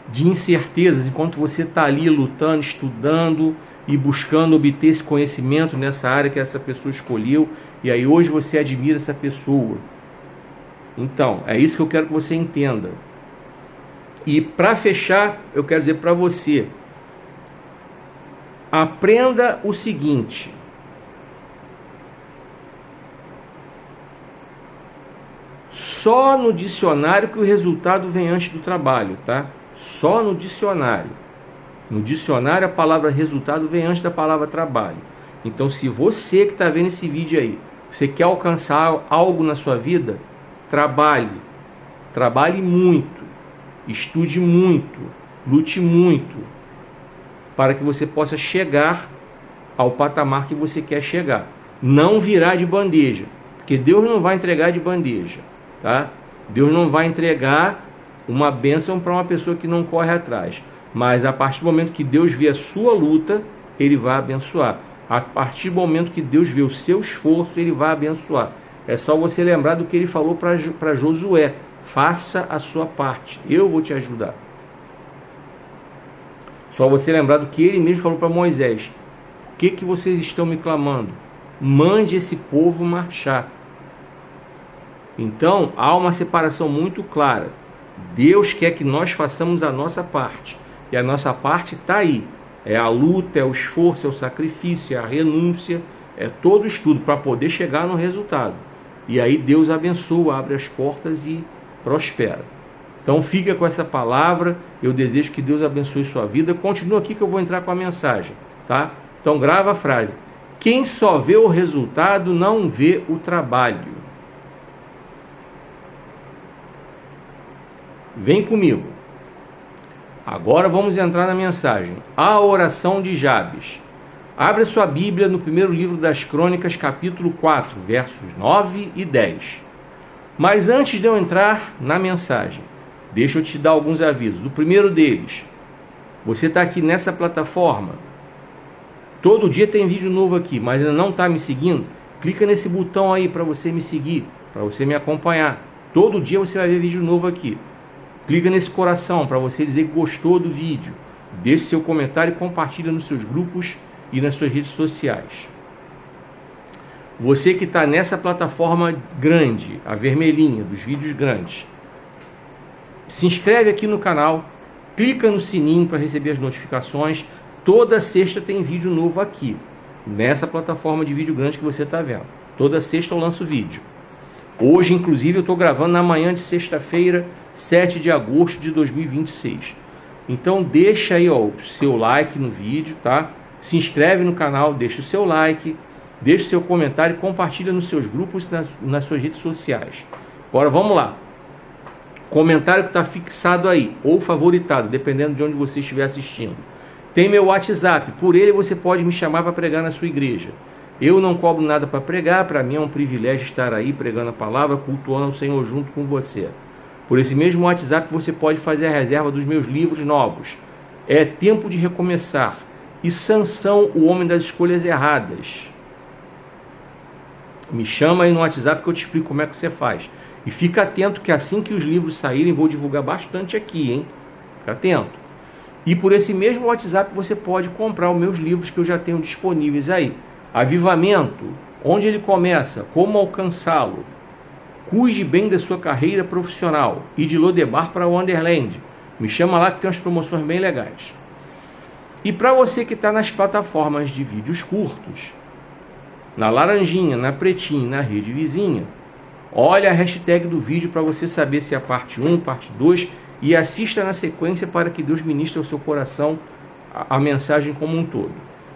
de incertezas, enquanto você está ali lutando, estudando e buscando obter esse conhecimento nessa área que essa pessoa escolheu, e aí hoje você admira essa pessoa. Então, é isso que eu quero que você entenda. E para fechar, eu quero dizer para você, aprenda o seguinte: só no dicionário que o resultado vem antes do trabalho, tá? Só no dicionário. No dicionário a palavra resultado vem antes da palavra trabalho. Então, se você que está vendo esse vídeo aí, você quer alcançar algo na sua vida, trabalhe. Trabalhe muito. Estude muito. Lute muito. Para que você possa chegar ao patamar que você quer chegar. Não virar de bandeja. Porque Deus não vai entregar de bandeja. Tá? Deus não vai entregar uma bênção para uma pessoa que não corre atrás. Mas a partir do momento que Deus vê a sua luta, Ele vai abençoar. A partir do momento que Deus vê o seu esforço, Ele vai abençoar. É só você lembrar do que ele falou para Josué: faça a sua parte, eu vou te ajudar. Só você lembrar do que ele mesmo falou para Moisés: o que vocês estão me clamando? Mande esse povo marchar. Então há uma separação muito clara. Deus quer que nós façamos a nossa parte, e a nossa parte está aí. É a luta, é o esforço, é o sacrifício, é a renúncia, é todo o estudo para poder chegar no resultado. E aí Deus abençoa, abre as portas e prospera. Então fica com essa palavra, eu desejo que Deus abençoe sua vida. Continua aqui que eu vou entrar com a mensagem, tá? Então grava a frase: quem só vê o resultado não vê o trabalho. Vem comigo. Agora vamos entrar na mensagem. A oração de Jabes. Abre sua Bíblia no primeiro livro das Crônicas, capítulo 4, versos 9 e 10. Mas antes de eu entrar na mensagem, deixa eu te dar alguns avisos. O primeiro deles: você está aqui nessa plataforma, todo dia tem vídeo novo aqui, mas ainda não está me seguindo? Clica nesse botão aí para você me seguir, para você me acompanhar. Todo dia você vai ver vídeo novo aqui. Clica nesse coração para você dizer que gostou do vídeo. Deixe seu comentário e compartilha nos seus grupos e nas suas redes sociais. Você que está nessa plataforma grande, a vermelhinha, dos vídeos grandes, se inscreve aqui no canal, clica no sininho para receber as notificações. Toda sexta tem vídeo novo aqui, nessa plataforma de vídeo grande que você está vendo. Toda sexta eu lanço vídeo. Hoje, inclusive, eu estou gravando na manhã de sexta-feira, 7 de agosto de 2026. Então deixa aí o seu like no vídeo, tá? Se inscreve no canal, deixa o seu like, deixa o seu comentário e compartilha nos seus grupos e nas suas redes sociais. Agora vamos lá. Comentário que está fixado aí, ou favoritado, dependendo de onde você estiver assistindo. Tem meu WhatsApp, por ele você pode me chamar para pregar na sua igreja. Eu não cobro nada para pregar, para mim é um privilégio estar aí pregando a palavra, cultuando o Senhor junto com você. Por esse mesmo WhatsApp você pode fazer a reserva dos meus livros novos. É Tempo de Recomeçar e Sansão, o Homem das Escolhas Erradas. Me chama aí no WhatsApp que eu te explico como é que você faz. E fica atento que assim que os livros saírem, vou divulgar bastante aqui, hein? Fica atento. E por esse mesmo WhatsApp você pode comprar os meus livros que eu já tenho disponíveis aí. Avivamento, onde ele começa, como alcançá-lo, cuide bem da sua carreira profissional, e de Lodebar para Wonderland. Me chama lá que tem umas promoções bem legais. E para você que está nas plataformas de vídeos curtos, na laranjinha, na pretinha, na rede vizinha, olha a hashtag do vídeo para você saber se é a parte 1, parte 2, e assista na sequência para que Deus ministre ao seu coração a mensagem como um todo.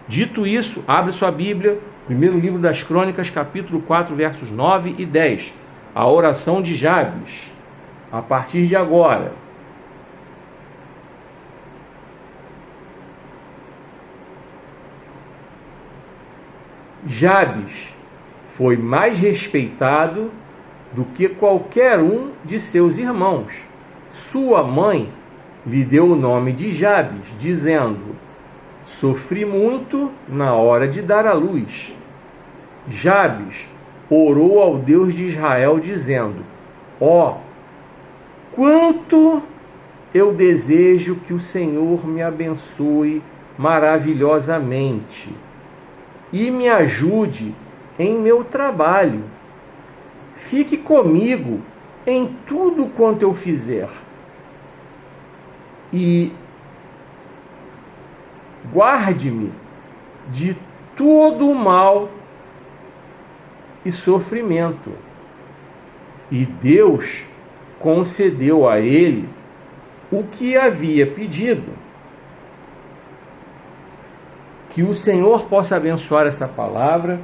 Dito isso, abre sua Bíblia, primeiro livro das Crônicas, capítulo 4, versos 9 e 10. A oração de Jabes, a partir de agora. Jabes foi mais respeitado do que qualquer um de seus irmãos. Sua mãe lhe deu o nome de Jabes, dizendo: sofri muito na hora de dar à luz. Jabes orou ao Deus de Israel, dizendo: ó, quanto eu desejo que o Senhor me abençoe maravilhosamente e me ajude em meu trabalho. Fique comigo em tudo quanto eu fizer e guarde-me de todo o mal e sofrimento. E Deus concedeu a ele o que havia pedido. Que o Senhor possa abençoar essa palavra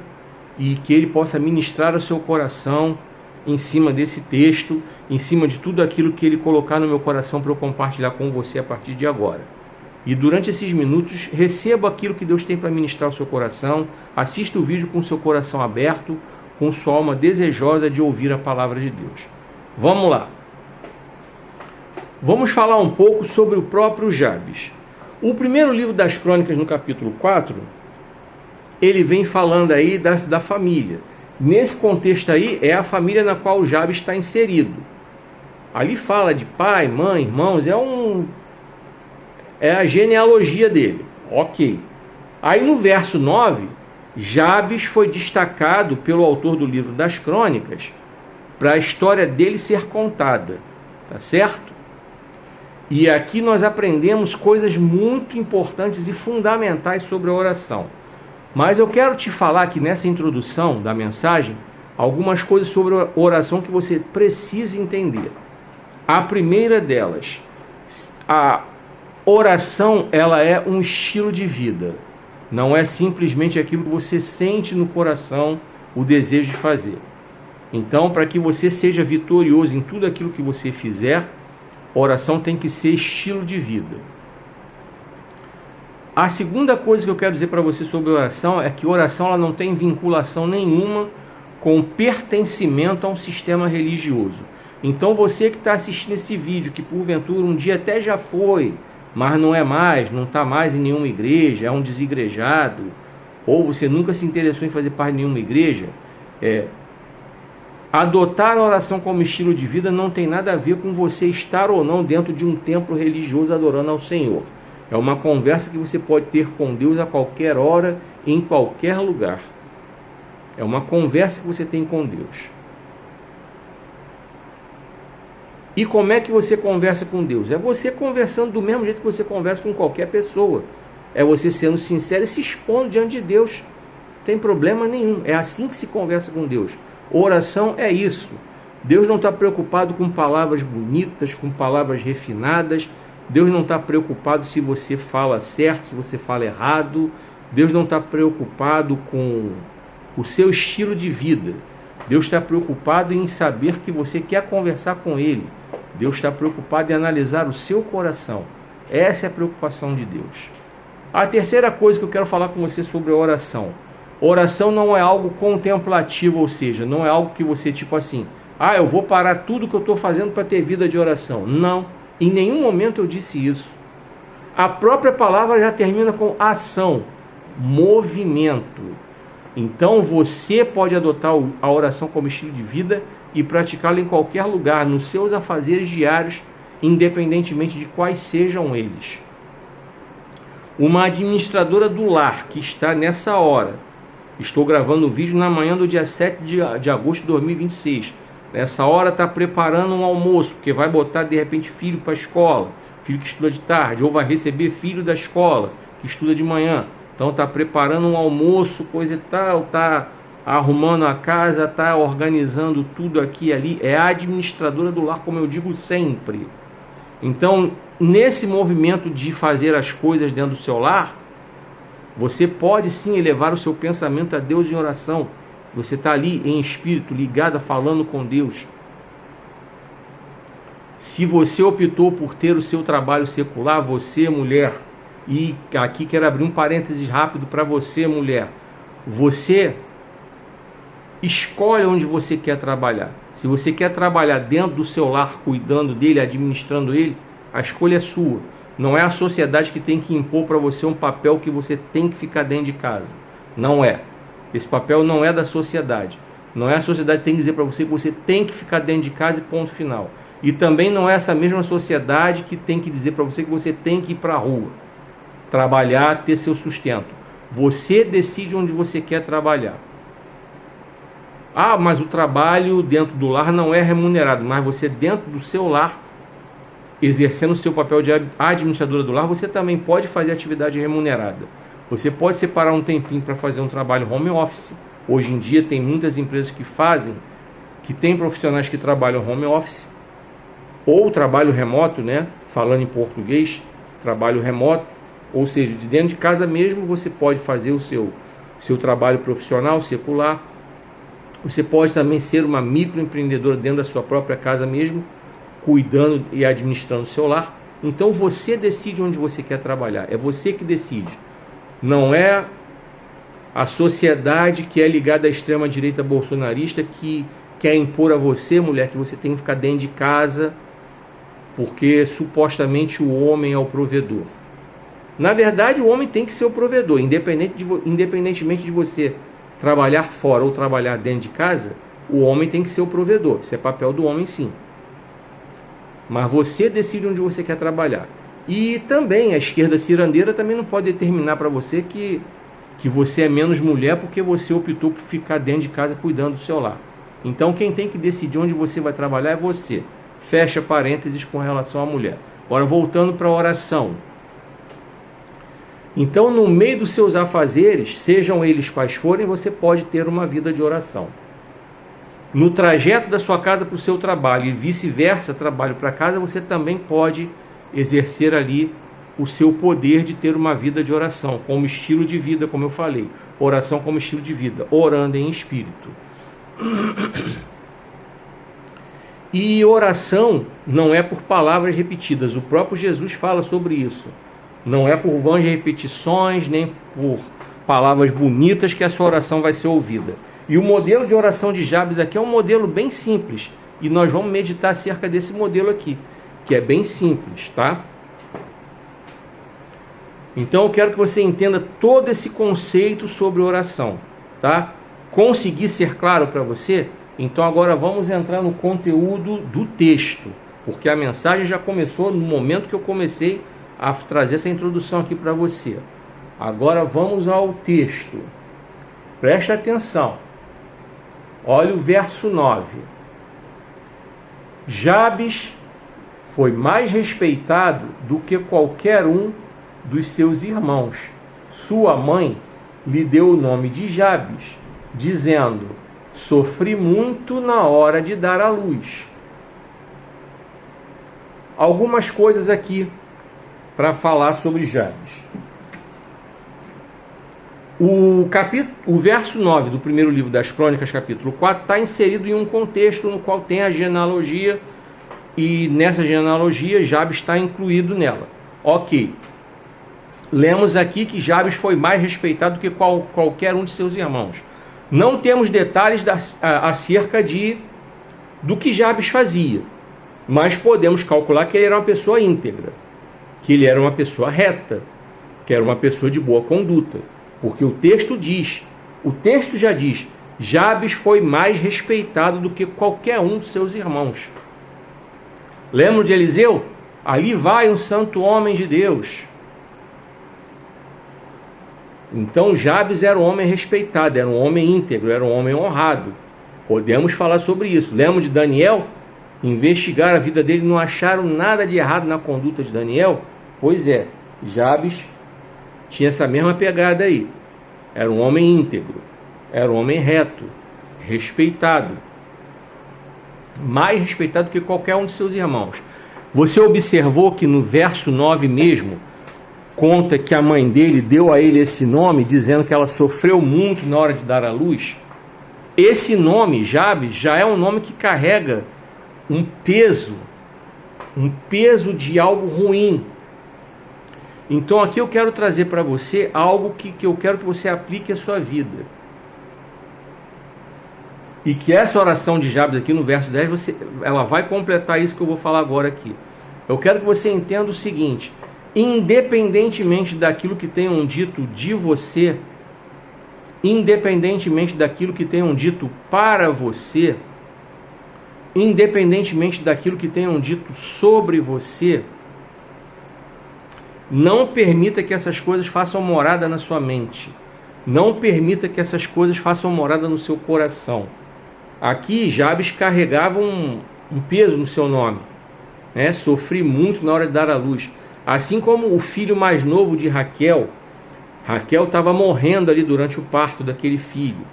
e que Ele possa ministrar ao seu coração em cima desse texto, em cima de tudo aquilo que Ele colocar no meu coração para eu compartilhar com você a partir de agora. E durante esses minutos, receba aquilo que Deus tem para ministrar ao seu coração, assista o vídeo com o seu coração aberto, com sua alma desejosa de ouvir a palavra de Deus. Vamos lá. Vamos falar um pouco sobre o próprio Jabes. O primeiro livro das Crônicas, no capítulo 4, ele vem falando aí da família. Nesse contexto aí, é a família na qual Jabes está inserido. Ali fala de pai, mãe, irmãos, é a genealogia dele. Ok. Aí no verso 9, Jabes foi destacado pelo autor do livro das Crônicas para a história dele ser contada. Tá certo? E aqui nós aprendemos coisas muito importantes e fundamentais sobre a oração. Mas eu quero te falar aqui nessa introdução da mensagem algumas coisas sobre a oração que você precisa entender. A primeira delas, a oração, ela é um estilo de vida. Não é simplesmente aquilo que você sente no coração, o desejo de fazer. Então, para que você seja vitorioso em tudo aquilo que você fizer, oração tem que ser estilo de vida. A segunda coisa que eu quero dizer para você sobre oração é que oração ela não tem vinculação nenhuma com pertencimento a um sistema religioso. Então você que está assistindo esse vídeo, que porventura um dia até já foi, mas não é mais, não está mais em nenhuma igreja, é um desigrejado, ou você nunca se interessou em fazer parte de nenhuma igreja, adotar a oração como estilo de vida não tem nada a ver com você estar ou não dentro de um templo religioso adorando ao Senhor. É uma conversa que você pode ter com Deus a qualquer hora, em qualquer lugar. É uma conversa que você tem com Deus. E como é que você conversa com Deus? É você conversando do mesmo jeito que você conversa com qualquer pessoa. É você sendo sincero e se expondo diante de Deus. Não tem problema nenhum. É assim que se conversa com Deus. Oração é isso. Deus não está preocupado com palavras bonitas, com palavras refinadas. Deus não está preocupado se você fala certo, se você fala errado. Deus não está preocupado com o seu estilo de vida. Deus está preocupado em saber que você quer conversar com Ele. Deus está preocupado em analisar o seu coração. Essa é a preocupação de Deus. A terceira coisa que eu quero falar com você sobre a oração. Oração não é algo contemplativo, ou seja, não é algo que você tipo assim, eu vou parar tudo que eu estou fazendo para ter vida de oração. Não, em nenhum momento eu disse isso. A própria palavra já termina com ação, movimento. Então você pode adotar a oração como estilo de vida e praticá-la em qualquer lugar, nos seus afazeres diários, independentemente de quais sejam eles. Uma administradora do lar que está nessa hora, estou gravando o vídeo na manhã do dia 7 de agosto de 2026, nessa hora está preparando um almoço, porque vai botar de repente filho para a escola, filho que estuda de tarde, ou vai receber filho da escola, que estuda de manhã. Então está preparando um almoço, coisa e tal, está arrumando a casa, está organizando tudo aqui e ali. É a administradora do lar, como eu digo sempre. Então, nesse movimento de fazer as coisas dentro do seu lar, você pode sim elevar o seu pensamento a Deus em oração. Você está ali em espírito, ligada, falando com Deus. Se você optou por ter o seu trabalho secular, você, mulher, e aqui quero abrir um parênteses rápido para você, mulher. Você escolhe onde você quer trabalhar. Se você quer trabalhar dentro do seu lar, cuidando dele, administrando ele, a escolha é sua. Não é a sociedade que tem que impor para você um papel que você tem que ficar dentro de casa. Não é. Esse papel não é da sociedade. Não é a sociedade que tem que dizer para você que você tem que ficar dentro de casa e ponto final. E também não é essa mesma sociedade que tem que dizer para você que você tem que ir para a rua, trabalhar, ter seu sustento. Você decide onde você quer trabalhar. Mas o trabalho dentro do lar não é remunerado. Mas você dentro do seu lar, exercendo o seu papel de administradora do lar, você também pode fazer atividade remunerada. Você pode separar um tempinho para fazer um trabalho home office. Hoje em dia tem muitas empresas que fazem, que tem profissionais que trabalham home office, ou trabalho remoto, né? Falando em português, trabalho remoto, ou seja, de dentro de casa mesmo você pode fazer o seu trabalho profissional, secular. Você pode também ser uma microempreendedora dentro da sua própria casa mesmo, cuidando e administrando o seu lar. Então você decide onde você quer trabalhar, é você que decide. Não é a sociedade que é ligada à extrema-direita bolsonarista que quer impor a você, mulher, que você tem que ficar dentro de casa, porque supostamente o homem é o provedor. Na verdade, o homem tem que ser o provedor, independentemente de você trabalhar fora ou trabalhar dentro de casa, o homem tem que ser o provedor. Isso é papel do homem, sim. Mas você decide onde você quer trabalhar. E também a esquerda cirandeira também não pode determinar para você que você é menos mulher porque você optou por ficar dentro de casa cuidando do seu lar. Então quem tem que decidir onde você vai trabalhar é você. Fecha parênteses com relação à mulher. Agora voltando para a oração. Então no meio dos seus afazeres, sejam eles quais forem, você pode ter uma vida de oração. No trajeto da sua casa para o seu trabalho e vice-versa, trabalho para casa, você também pode exercer ali o seu poder de ter uma vida de oração, como estilo de vida, como eu falei. Oração como estilo de vida, orando em espírito. E oração não é por palavras repetidas, o próprio Jesus fala sobre isso. Não é por vãs repetições, nem por palavras bonitas que a sua oração vai ser ouvida. E o modelo de oração de Jabes aqui é um modelo bem simples. E nós vamos meditar acerca desse modelo aqui, que é bem simples, tá? Então eu quero que você entenda todo esse conceito sobre oração, tá? Conseguir ser claro para você? Então agora vamos entrar no conteúdo do texto, porque a mensagem já começou no momento que eu comecei a trazer essa introdução aqui para você. Agora vamos ao texto. Preste atenção. Olha o verso 9. Jabes foi mais respeitado do que qualquer um dos seus irmãos. Sua mãe lhe deu o nome de Jabes, dizendo: sofri muito na hora de dar à luz. Algumas coisas aqui para falar sobre Jabes. O verso 9 do primeiro livro das Crônicas, capítulo 4, está inserido em um contexto no qual tem a genealogia, e nessa genealogia Jabes está incluído nela. Ok. Lemos aqui que Jabes foi mais respeitado do que qualquer um de seus irmãos. Não temos detalhes acerca do que Jabes fazia, mas podemos calcular que ele era uma pessoa íntegra, que ele era uma pessoa reta, que era uma pessoa de boa conduta. Porque o texto já diz, Jabes foi mais respeitado do que qualquer um de seus irmãos. Lembram de Eliseu? Ali vai um santo homem de Deus. Então Jabes era um homem respeitado, era um homem íntegro, era um homem honrado. Podemos falar sobre isso. Lembram de Daniel? Investigaram a vida dele, não acharam nada de errado na conduta de Daniel? Pois é, Jabes tinha essa mesma pegada aí. Era um homem íntegro, era um homem reto, respeitado. Mais respeitado que qualquer um de seus irmãos. Você observou que no verso 9 mesmo, conta que a mãe dele deu a ele esse nome, dizendo que ela sofreu muito na hora de dar à luz? Esse nome, Jabes, já é um nome que carrega um peso de algo ruim. Então aqui eu quero trazer para você algo que eu quero que você aplique à sua vida. E que essa oração de Jabes aqui no verso 10, ela vai completar isso que eu vou falar agora aqui. Eu quero que você entenda o seguinte: independentemente daquilo que tenham dito de você, independentemente daquilo que tenham dito para você, independentemente daquilo que tenham dito sobre você, não permita que essas coisas façam morada na sua mente. Não permita que essas coisas façam morada no seu coração. Aqui Jabes carregava um peso no seu nome, né? Sofri muito na hora de dar à luz. Assim como o filho mais novo de Raquel estava morrendo ali durante o parto daquele filho.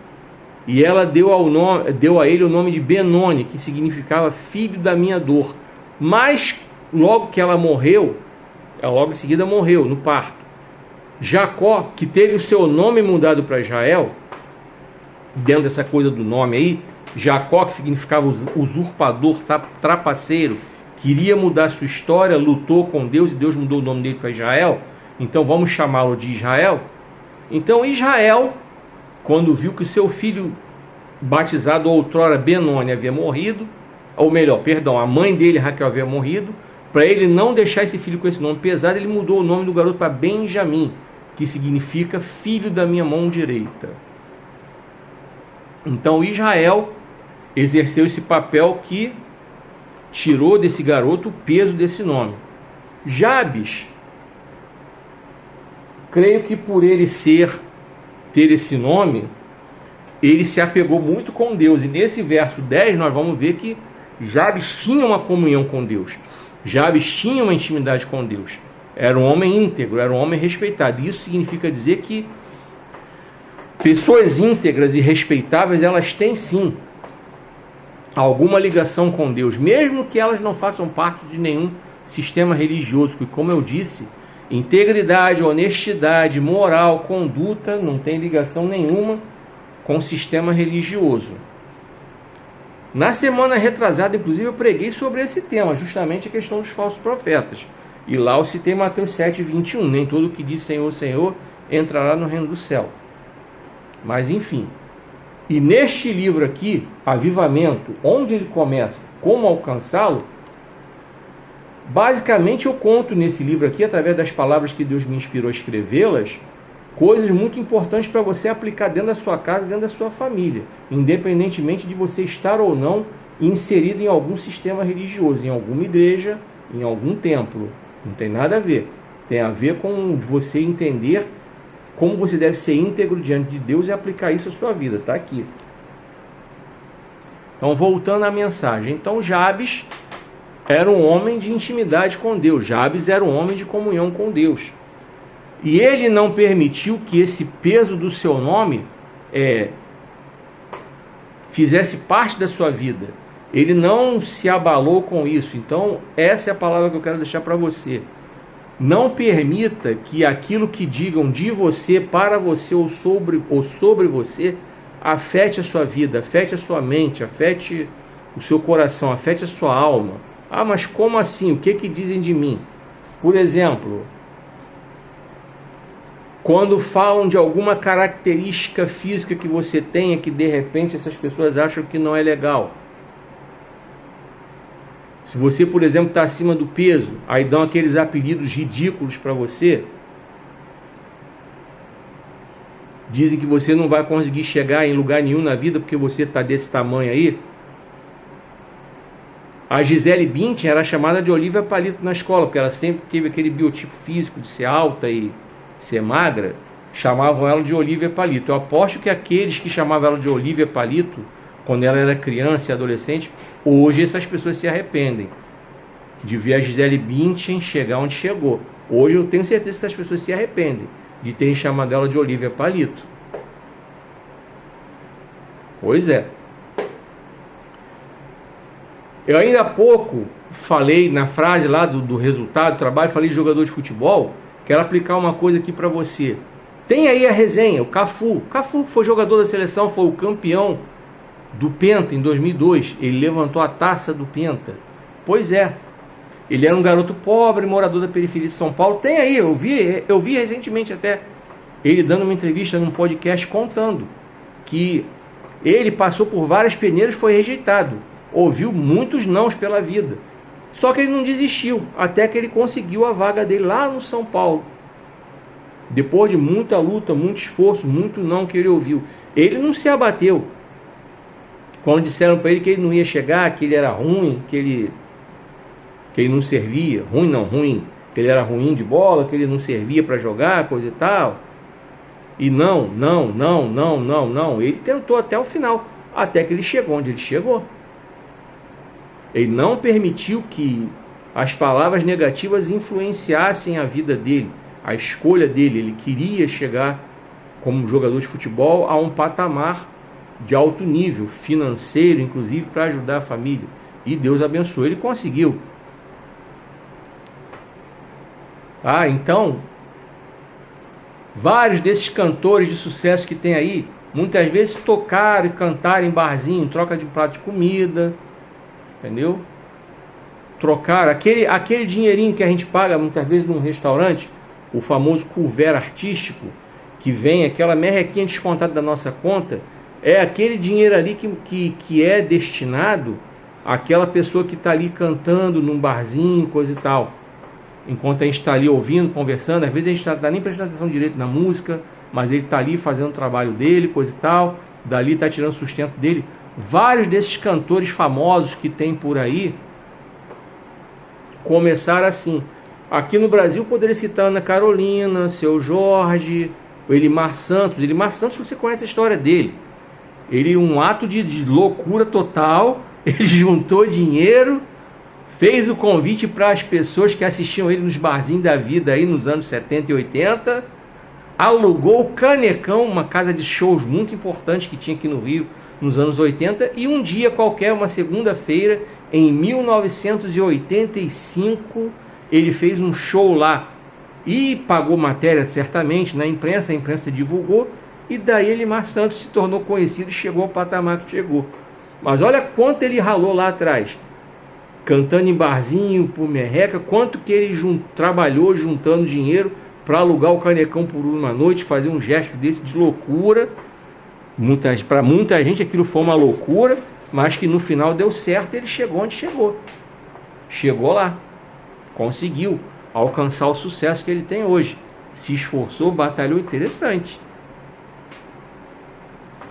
E ela deu a ele o nome de Benoni, que significava filho da minha dor. Mas logo que ela morreu, ela logo em seguida morreu no parto. Jacó, que teve o seu nome mudado para Israel, dentro dessa coisa do nome aí, Jacó, que significava usurpador, trapaceiro, queria mudar sua história, lutou com Deus e Deus mudou o nome dele para Israel. Então vamos chamá-lo de Israel. Então Israel, quando viu que o seu filho batizado outrora Benoni havia morrido, ou melhor, perdão, a mãe dele, Raquel, havia morrido, para ele não deixar esse filho com esse nome pesado, ele mudou o nome do garoto para Benjamim, que significa filho da minha mão direita. Então Israel exerceu esse papel que tirou desse garoto o peso desse nome. Jabes, creio que por ele ter esse nome, ele se apegou muito com Deus. E nesse verso 10 nós vamos ver que Jabes tinha uma comunhão com Deus. Jabes tinha uma intimidade com Deus. Era um homem íntegro, era um homem respeitado. Isso significa dizer que pessoas íntegras e respeitáveis, elas têm sim alguma ligação com Deus, mesmo que elas não façam parte de nenhum sistema religioso, porque, como eu disse, integridade, honestidade, moral, conduta não tem ligação nenhuma com o sistema religioso. Na semana retrasada, inclusive, eu preguei sobre esse tema, justamente a questão dos falsos profetas. E lá eu citei Mateus 7:21, nem todo que diz Senhor, Senhor, entrará no reino do céu. Mas enfim, e neste livro aqui, Avivamento, onde ele começa, como alcançá-lo, basicamente eu conto nesse livro aqui, através das palavras que Deus me inspirou a escrevê-las, coisas muito importantes para você aplicar dentro da sua casa, dentro da sua família, independentemente de você estar ou não inserido em algum sistema religioso, em alguma igreja, em algum templo. Não tem nada a ver. Tem a ver com você entender como você deve ser íntegro diante de Deus e aplicar isso à sua vida. Está aqui. Então, voltando à mensagem. Então, Jabes era um homem de intimidade com Deus. Jabes era um homem de comunhão com Deus. E ele não permitiu que esse peso do seu nome fizesse parte da sua vida. Ele não se abalou com isso. Então, essa é a palavra que eu quero deixar para você. Não permita que aquilo que digam de você, para você ou sobre você, afete a sua vida, afete a sua mente, afete o seu coração, afete a sua alma. Ah, mas como assim? O que dizem de mim? Por exemplo, quando falam de alguma característica física que você tenha, que de repente essas pessoas acham que não é legal. Se você, por exemplo, está acima do peso, aí dão aqueles apelidos ridículos para você. Dizem que você não vai conseguir chegar em lugar nenhum na vida porque você está desse tamanho aí. A Gisele Bündchen era chamada de Olivia Palito na escola, porque ela sempre teve aquele biotipo físico de ser alta e ser magra. Chamavam ela de Olivia Palito. Eu aposto que aqueles que chamavam ela de Olivia Palito, quando ela era criança e adolescente, hoje essas pessoas se arrependem de ver a Gisele Bündchen chegar onde chegou. Hoje eu tenho certeza que essas pessoas se arrependem de terem chamado ela de Olivia Palito. Pois é. Eu ainda há pouco falei na frase lá do resultado do trabalho, falei de jogador de futebol. Quero aplicar uma coisa aqui para você. Tem aí a resenha, o Cafu. Cafu, que foi jogador da seleção, foi o campeão do Penta em 2002. Ele levantou a taça do Penta. Pois é. Ele era um garoto pobre, morador da periferia de São Paulo. Tem aí, eu vi recentemente até ele dando uma entrevista num podcast contando que ele passou por várias peneiras e foi rejeitado. Ouviu muitos nãos pela vida. Só que ele não desistiu, até que ele conseguiu a vaga dele lá no São Paulo. Depois de muita luta, muito esforço, muito não que ele ouviu. Ele não se abateu. Quando disseram para ele que ele não ia chegar, que ele era ruim, que ele não servia, ruim, que ele era ruim de bola, que ele não servia para jogar, coisa e tal. E não, ele tentou até o final, até que ele chegou onde ele chegou. Ele não permitiu que as palavras negativas influenciassem a vida dele, a escolha dele. Ele queria chegar como jogador de futebol a um patamar de alto nível, financeiro, inclusive, para ajudar a família. E Deus abençoou, ele conseguiu. Então, vários desses cantores de sucesso que tem aí, muitas vezes tocaram e cantaram em barzinho, em troca de um prato de comida, entendeu? Trocaram aquele dinheirinho que a gente paga muitas vezes num restaurante, o famoso couvert artístico, que vem aquela merrequinha descontada da nossa conta, é aquele dinheiro ali que é destinado àquela pessoa que está ali cantando num barzinho, coisa e tal. Enquanto a gente está ali ouvindo, conversando, às vezes a gente não está nem prestando atenção direito na música, mas ele está ali fazendo o trabalho dele, coisa e tal. dali está tirando sustento dele. Vários desses cantores famosos que tem por aí começaram assim. Aqui no Brasil poderia citar Ana Carolina, Seu Jorge, o Elimar Santos. Elimar Santos, você conhece a história dele. Ele, um ato de loucura total, ele juntou dinheiro, fez o convite para as pessoas que assistiam ele nos barzinhos da vida aí nos anos 70 e 80, alugou o Canecão, uma casa de shows muito importante que tinha aqui no Rio nos anos 80, e um dia qualquer, uma segunda-feira, em 1985, ele fez um show lá e pagou matéria certamente na imprensa, a imprensa divulgou, e daí Elimar Santos se tornou conhecido e chegou ao patamar que chegou. Mas olha quanto ele ralou lá atrás, cantando em barzinho, por merreca, quanto que ele trabalhou juntando dinheiro para alugar o Canecão por uma noite, fazer um gesto desse de loucura. Para muita gente aquilo foi uma loucura, mas que no final deu certo, ele chegou onde chegou. Chegou lá, conseguiu alcançar o sucesso que ele tem hoje. Se esforçou, batalhou, interessante.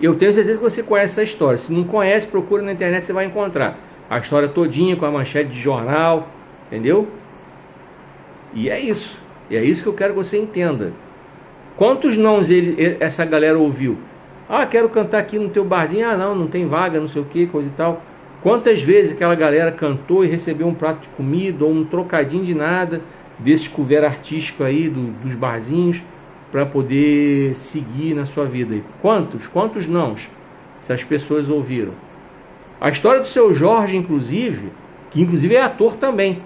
Eu tenho certeza que você conhece essa história. Se não conhece, procura na internet, você vai encontrar a história todinha com a manchete de jornal, entendeu? E é isso. E é isso que eu quero que você entenda. Quantos nãos essa galera ouviu? Ah, quero cantar aqui no teu barzinho. Ah, não tem vaga, não sei o que, coisa e tal. Quantas vezes aquela galera cantou e recebeu um prato de comida ou um trocadinho de nada desse couvert artístico aí dos barzinhos para poder seguir na sua vida? Quantos nãos essas pessoas ouviram? A história do Seu Jorge, inclusive, que inclusive é ator também,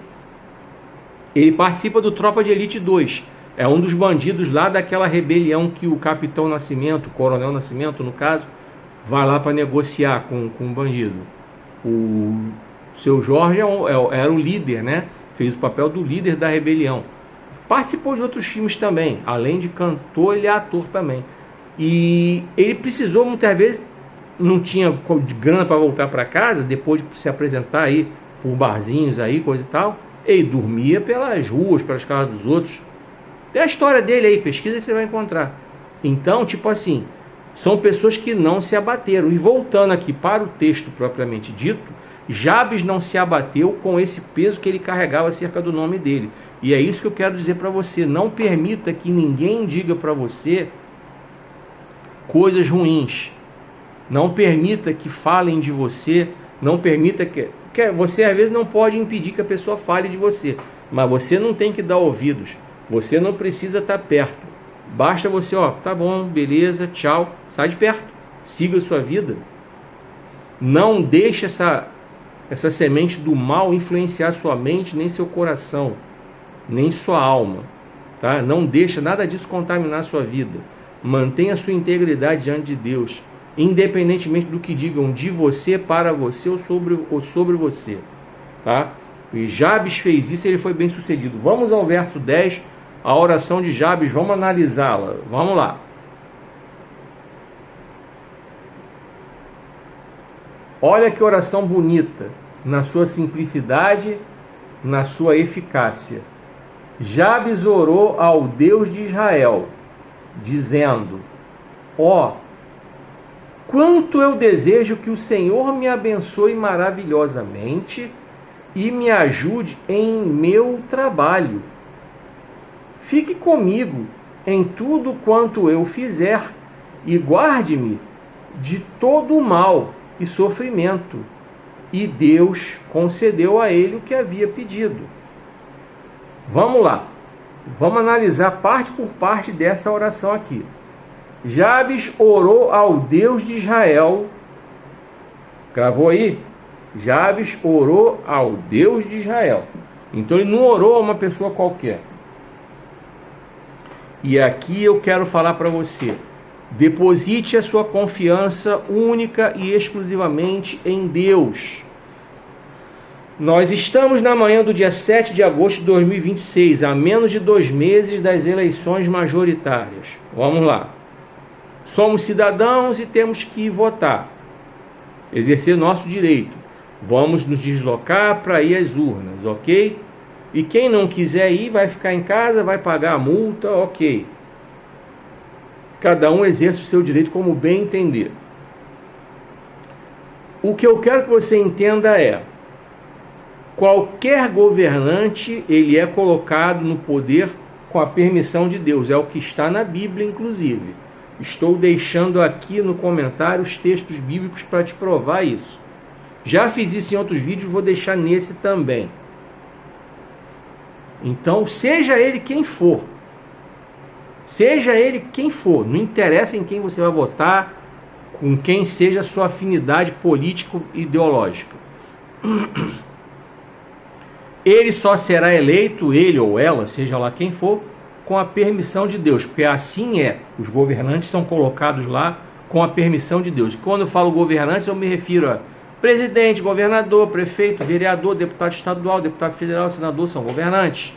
ele participa do Tropa de Elite 2. É um dos bandidos lá daquela rebelião que o Capitão Nascimento, o Coronel Nascimento, no caso, vai lá para negociar com o bandido. O Seu Jorge era o líder, né? Fez o papel do líder da rebelião. Participou de outros filmes também. Além de cantor, ele é ator também. E ele precisou, muitas vezes, não tinha grana para voltar para casa, depois de se apresentar aí por barzinhos aí, coisa e tal. Ele dormia pelas ruas, pelas casas dos outros. Tem a história dele aí, pesquisa que você vai encontrar. Então, tipo assim, são pessoas que não se abateram. E voltando aqui para o texto propriamente dito, Jabes não se abateu com esse peso que ele carregava acerca do nome dele. E é isso que eu quero dizer para você. Não permita que ninguém diga para você coisas ruins. Não permita que falem de você. Não permita que você às vezes não pode impedir que a pessoa fale de você, mas você não tem que dar ouvidos. Você não precisa estar perto. Basta você, tá bom, beleza, tchau, sai de perto, siga a sua vida. Não deixe essa semente do mal influenciar sua mente, nem seu coração, nem sua alma, tá? Não deixa nada disso contaminar sua vida. Mantenha a sua integridade diante de Deus, independentemente do que digam de você, para você ou sobre você, tá? E Jabes fez isso, ele foi bem sucedido. Vamos ao verso 10, a oração de Jabes, vamos analisá-la. Vamos lá. Olha que oração bonita, na sua simplicidade, na sua eficácia. Jabes orou ao Deus de Israel, dizendo: quanto eu desejo que o Senhor me abençoe maravilhosamente e me ajude em meu trabalho. Fique comigo em tudo quanto eu fizer e guarde-me de todo o mal e sofrimento. E Deus concedeu a ele o que havia pedido. Vamos lá. Vamos analisar parte por parte dessa oração aqui. Jabes orou ao Deus de Israel. Gravou aí? Jabes orou ao Deus de Israel. Então ele não orou a uma pessoa qualquer. E aqui eu quero falar para você: deposite a sua confiança única e exclusivamente em Deus. Nós estamos na manhã do dia 7 de agosto de 2026, a menos de 2 meses das eleições majoritárias. Vamos lá. Somos cidadãos e temos que votar, exercer nosso direito. Vamos nos deslocar para ir às urnas, ok? E quem não quiser ir vai ficar em casa, vai pagar a multa, ok. Cada um exerce o seu direito como bem entender. O que eu quero que você entenda é: qualquer governante, ele é colocado no poder com a permissão de Deus. É o que está na Bíblia, inclusive. Estou deixando aqui no comentário os textos bíblicos para te provar isso. Já fiz isso em outros vídeos, vou deixar nesse também. Então, seja ele quem for. Seja ele quem for. Não interessa em quem você vai votar, com quem seja a sua afinidade político-ideológica. Ele só será eleito, ele ou ela, seja lá quem for, com a permissão de Deus, porque assim é. Os governantes são colocados lá com a permissão de Deus. Quando eu falo governantes, eu me refiro a presidente, governador, prefeito, vereador, deputado estadual, deputado federal, senador, são governantes.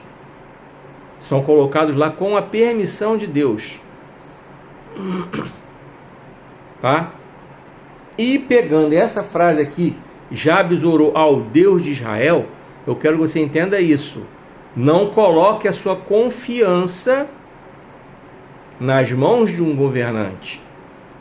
São colocados lá com a permissão de Deus. Tá? E pegando essa frase aqui, Jabes orou ao Deus de Israel, eu quero que você entenda isso. Não coloque a sua confiança nas mãos de um governante.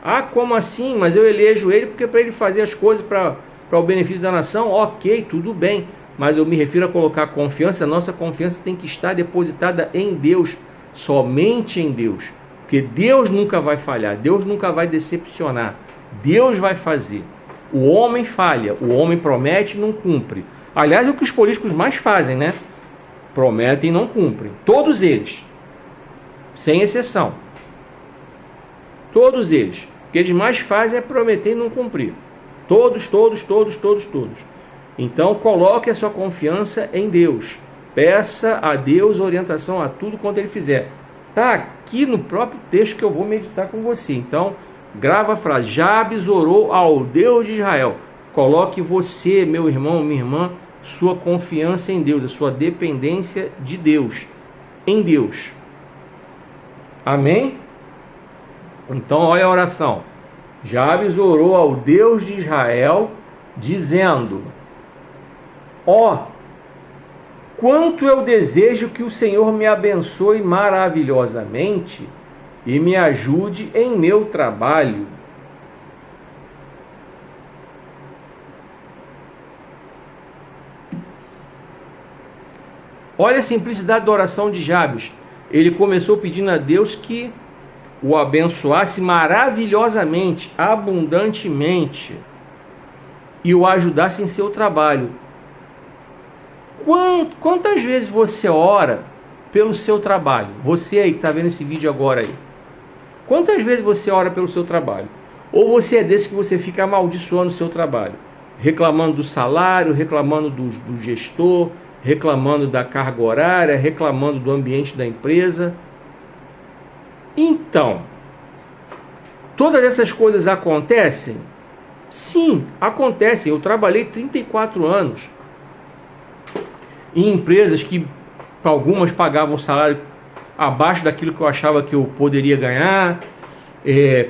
Ah, como assim? Mas eu elejo ele porque para ele fazer as coisas para o benefício da nação. Ok, tudo bem. Mas eu me refiro a colocar confiança. A nossa confiança tem que estar depositada em Deus. Somente em Deus. Porque Deus nunca vai falhar. Deus nunca vai decepcionar. Deus vai fazer. O homem falha. O homem promete e não cumpre. Aliás, é o que os políticos mais fazem, né? Prometem e não cumprem. Todos eles. Sem exceção. Todos eles. O que eles mais fazem é prometer e não cumprir. Todos. Então, coloque a sua confiança em Deus. Peça a Deus orientação a tudo quanto ele fizer. Está aqui no próprio texto que eu vou meditar com você. Então, grava a frase. Jabes orou ao Deus de Israel. Coloque você, meu irmão, minha irmã, sua confiança em Deus, a sua dependência de Deus, em Deus. Amém? Então, olha a oração. Jabes orou ao Deus de Israel, dizendo: ó, quanto eu desejo que o Senhor me abençoe maravilhosamente e me ajude em meu trabalho. Olha a simplicidade da oração de Jabes. Ele começou pedindo a Deus que o abençoasse maravilhosamente, abundantemente, e o ajudasse em seu trabalho. Quantas vezes você ora pelo seu trabalho? Você aí que está vendo esse vídeo agora aí. Quantas vezes você ora pelo seu trabalho? Ou você é desse que você fica amaldiçoando o seu trabalho? Reclamando do salário, reclamando do gestor, reclamando da carga horária, reclamando do ambiente da empresa. Então, todas essas coisas acontecem? Sim, acontecem. Eu trabalhei 34 anos em empresas que algumas pagavam salário abaixo daquilo que eu achava que eu poderia ganhar,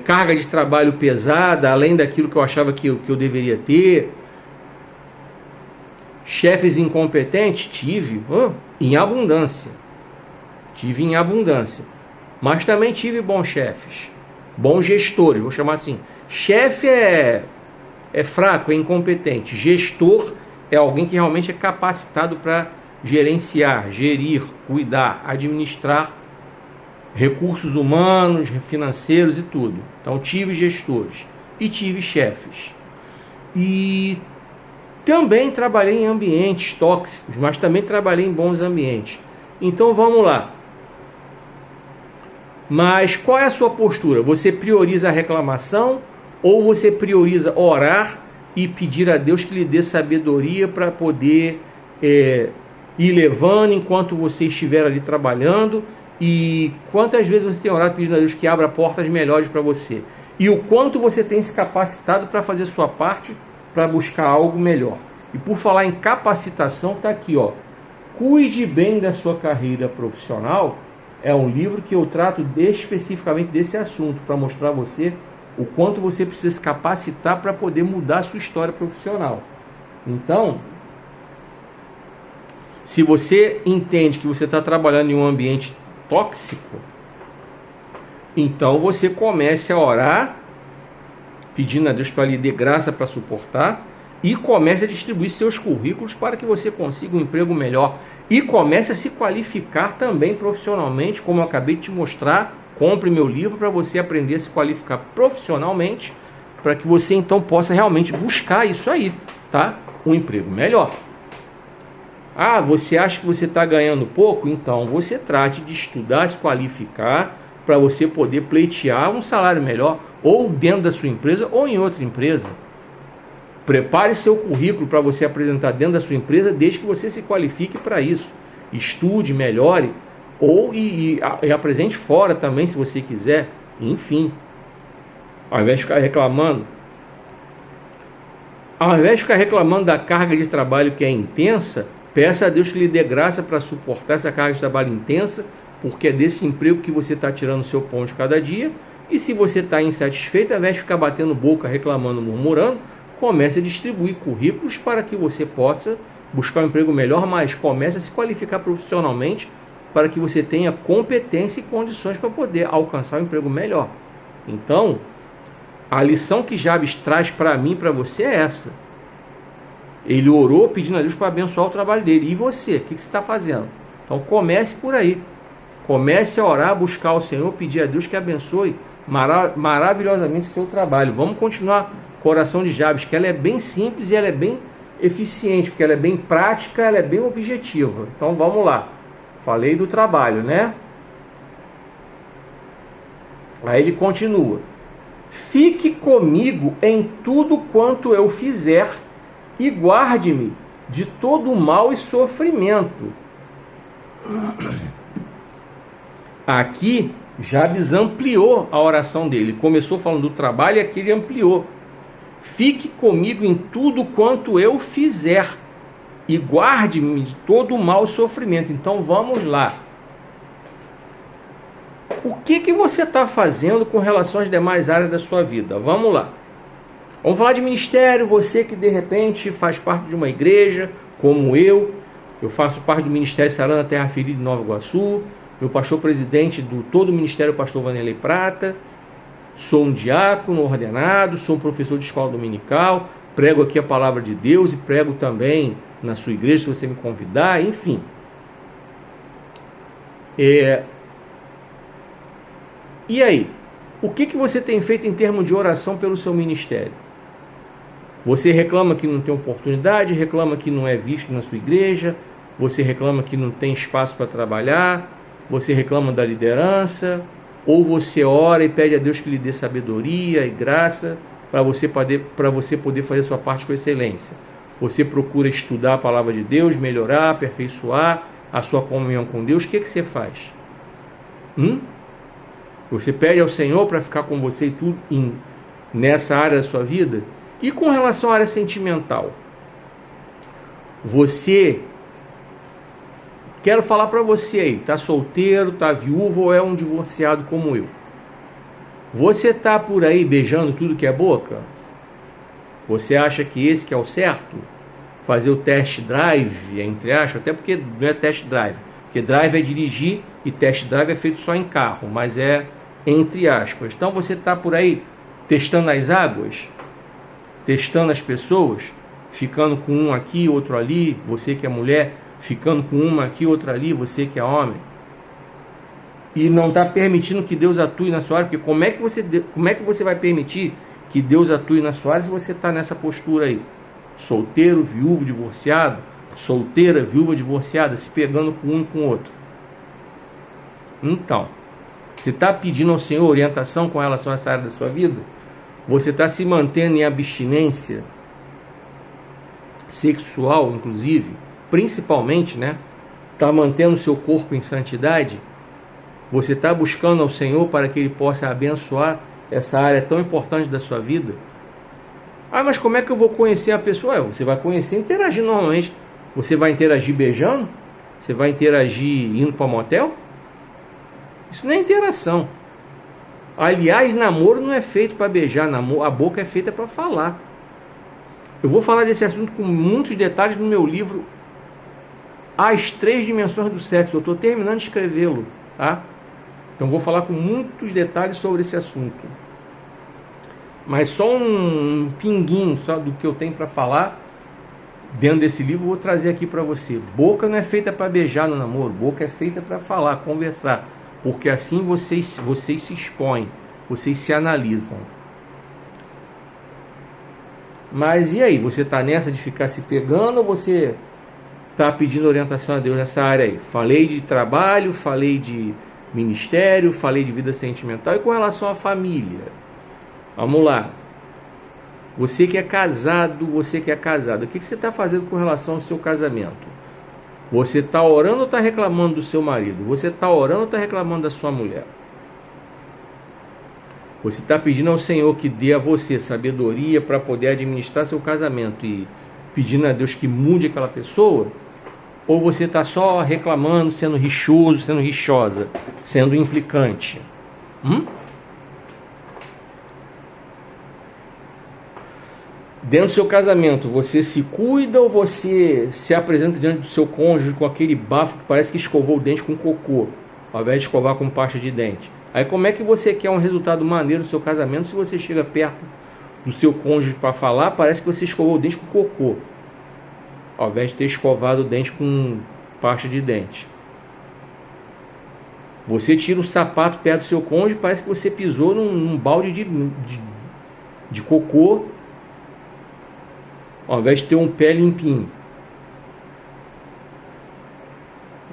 carga de trabalho pesada, além daquilo que eu achava que eu deveria ter. Chefes incompetentes? Tive, em abundância. Tive em abundância. Mas também tive bons chefes, bons gestores, vou chamar assim. Chefe é fraco, é incompetente. Gestor é alguém que realmente é capacitado para gerenciar, gerir, cuidar, administrar recursos humanos, financeiros e tudo. Então tive gestores e tive chefes. E também trabalhei em ambientes tóxicos, mas também trabalhei em bons ambientes. Então vamos lá. Mas qual é a sua postura? Você prioriza a reclamação ou você prioriza orar e pedir a Deus que lhe dê sabedoria para poder ir levando enquanto você estiver ali trabalhando? E quantas vezes você tem orado pedindo a Deus que abra portas melhores para você? E o quanto você tem se capacitado para fazer sua parte para buscar algo melhor? E por falar em capacitação, está aqui, ó. Cuide bem da sua carreira profissional. É um livro que eu trato especificamente desse assunto, para mostrar a você o quanto você precisa se capacitar para poder mudar a sua história profissional. Então, se você entende que você está trabalhando em um ambiente tóxico, então você comece a orar pedindo a Deus para lhe dê graça para suportar, e comece a distribuir seus currículos para que você consiga um emprego melhor. E comece a se qualificar também profissionalmente, como eu acabei de te mostrar. Compre meu livro para você aprender a se qualificar profissionalmente, para que você então possa realmente buscar isso aí, tá? Um emprego melhor. Ah, você acha que você está ganhando pouco? Então você trate de estudar, se qualificar, para você poder pleitear um salário melhor, ou dentro da sua empresa, ou em outra empresa. Prepare seu currículo para você apresentar dentro da sua empresa, desde que você se qualifique para isso. Estude, melhore, ou e apresente fora também, se você quiser. Enfim, ao invés de ficar reclamando, da carga de trabalho que é intensa, peça a Deus que lhe dê graça para suportar essa carga de trabalho intensa, porque é desse emprego que você está tirando o seu pão de cada dia. E se você está insatisfeito, ao invés de ficar batendo boca, reclamando, murmurando, comece a distribuir currículos para que você possa buscar um emprego melhor, mas comece a se qualificar profissionalmente para que você tenha competência e condições para poder alcançar um emprego melhor. Então, a lição que Jabes traz para mim e para você é essa. Ele orou pedindo a Deus para abençoar o trabalho dele. E você? O que você está fazendo? Então comece por aí. Comece a orar, buscar o Senhor, pedir a Deus que abençoe maravilhosamente o seu trabalho. Vamos continuar com a oração de Jabes, que ela é bem simples e ela é bem eficiente, porque ela é bem prática, ela é bem objetiva. Então vamos lá. Falei do trabalho, né? Aí ele continua. Fique comigo em tudo quanto eu fizer e guarde-me de todo mal e sofrimento. Aqui, Jabes ampliou a oração dele. Começou falando do trabalho e aqui ele ampliou. Fique comigo em tudo quanto eu fizer e guarde-me de todo mal e sofrimento. Então vamos lá. O que você está fazendo com relação às demais áreas da sua vida? Vamos lá. Vamos falar de ministério. Você que de repente faz parte de uma igreja, como eu faço parte do Ministério Sarana Terra Ferida de Nova Iguaçu. Meu pastor presidente do todo o Ministério, o pastor Vanderlei Prata. Sou um diácono ordenado, sou um professor de escola dominical, prego aqui a palavra de Deus e prego também na sua igreja, se você me convidar, enfim. E aí? O que você tem feito em termos de oração pelo seu ministério? Você reclama que não tem oportunidade, reclama que não é visto na sua igreja, você reclama que não tem espaço para trabalhar, você reclama da liderança, ou você ora e pede a Deus que lhe dê sabedoria e graça para você poder fazer a sua parte com excelência. Você procura estudar a palavra de Deus, melhorar, aperfeiçoar a sua comunhão com Deus. O que você faz? Você pede ao Senhor para ficar com você e tudo nessa área da sua vida? E com relação à área sentimental? Quero falar para você aí, tá solteiro, tá viúvo ou é um divorciado como eu? Você tá por aí beijando tudo que é boca? Você acha que esse que é o certo? Fazer o test drive, entre aspas, até porque não é test drive, porque drive é dirigir e test drive é feito só em carro, mas é entre aspas. Então você tá por aí testando as águas, testando as pessoas, ficando com um aqui, outro ali, você que é mulher, ficando com uma aqui, outra ali, você que é homem, e não está permitindo que Deus atue na sua área, porque como é que você vai permitir que Deus atue na sua área se você está nessa postura aí? Solteiro, viúvo, divorciado, solteira, viúva, divorciada, se pegando com um e com o outro. Então, você está pedindo ao Senhor orientação com relação a essa área da sua vida? Você está se mantendo em abstinência sexual, inclusive, principalmente, né? Está mantendo o seu corpo em santidade? Você está buscando ao Senhor para que Ele possa abençoar essa área tão importante da sua vida? Ah, mas como é que eu vou conhecer a pessoa? Você vai conhecer interagindo normalmente. Você vai interagir beijando? Você vai interagir indo para motel? Isso não é interação. Aliás, namoro não é feito para beijar, a boca é feita para falar. Eu vou falar desse assunto com muitos detalhes no meu livro As 3 Dimensões do Sexo. Eu estou terminando de escrevê-lo, tá? Então vou falar com muitos detalhes sobre esse assunto. mas só um pinguinho só do que eu tenho para falar dentro desse livro, eu vou trazer aqui para você. Boca não é feita para beijar no namoro, boca é feita para falar, conversar, porque assim vocês se expõem, vocês se analisam. Mas e aí, você está nessa de ficar se pegando ou você está pedindo orientação a Deus nessa área aí? Falei de trabalho, falei de ministério, falei de vida sentimental, e com relação à família? Vamos lá. Você que é casado, o que você está fazendo com relação ao seu casamento? Você está orando ou está reclamando do seu marido? Você está orando ou está reclamando da sua mulher? Você está pedindo ao Senhor que dê a você sabedoria para poder administrar seu casamento e pedindo a Deus que mude aquela pessoa? Ou você está só reclamando, sendo rixoso, sendo rixosa, sendo implicante? Dentro do seu casamento, você se cuida ou você se apresenta diante do seu cônjuge com aquele bafo que parece que escovou o dente com cocô, ao invés de escovar com pasta de dente? Aí como é que você quer um resultado maneiro no seu casamento se você chega perto do seu cônjuge para falar, parece que você escovou o dente com cocô, ao invés de ter escovado o dente com pasta de dente? Você tira o sapato perto do seu cônjuge, parece que você pisou num balde de cocô, ao invés de ter um pé limpinho.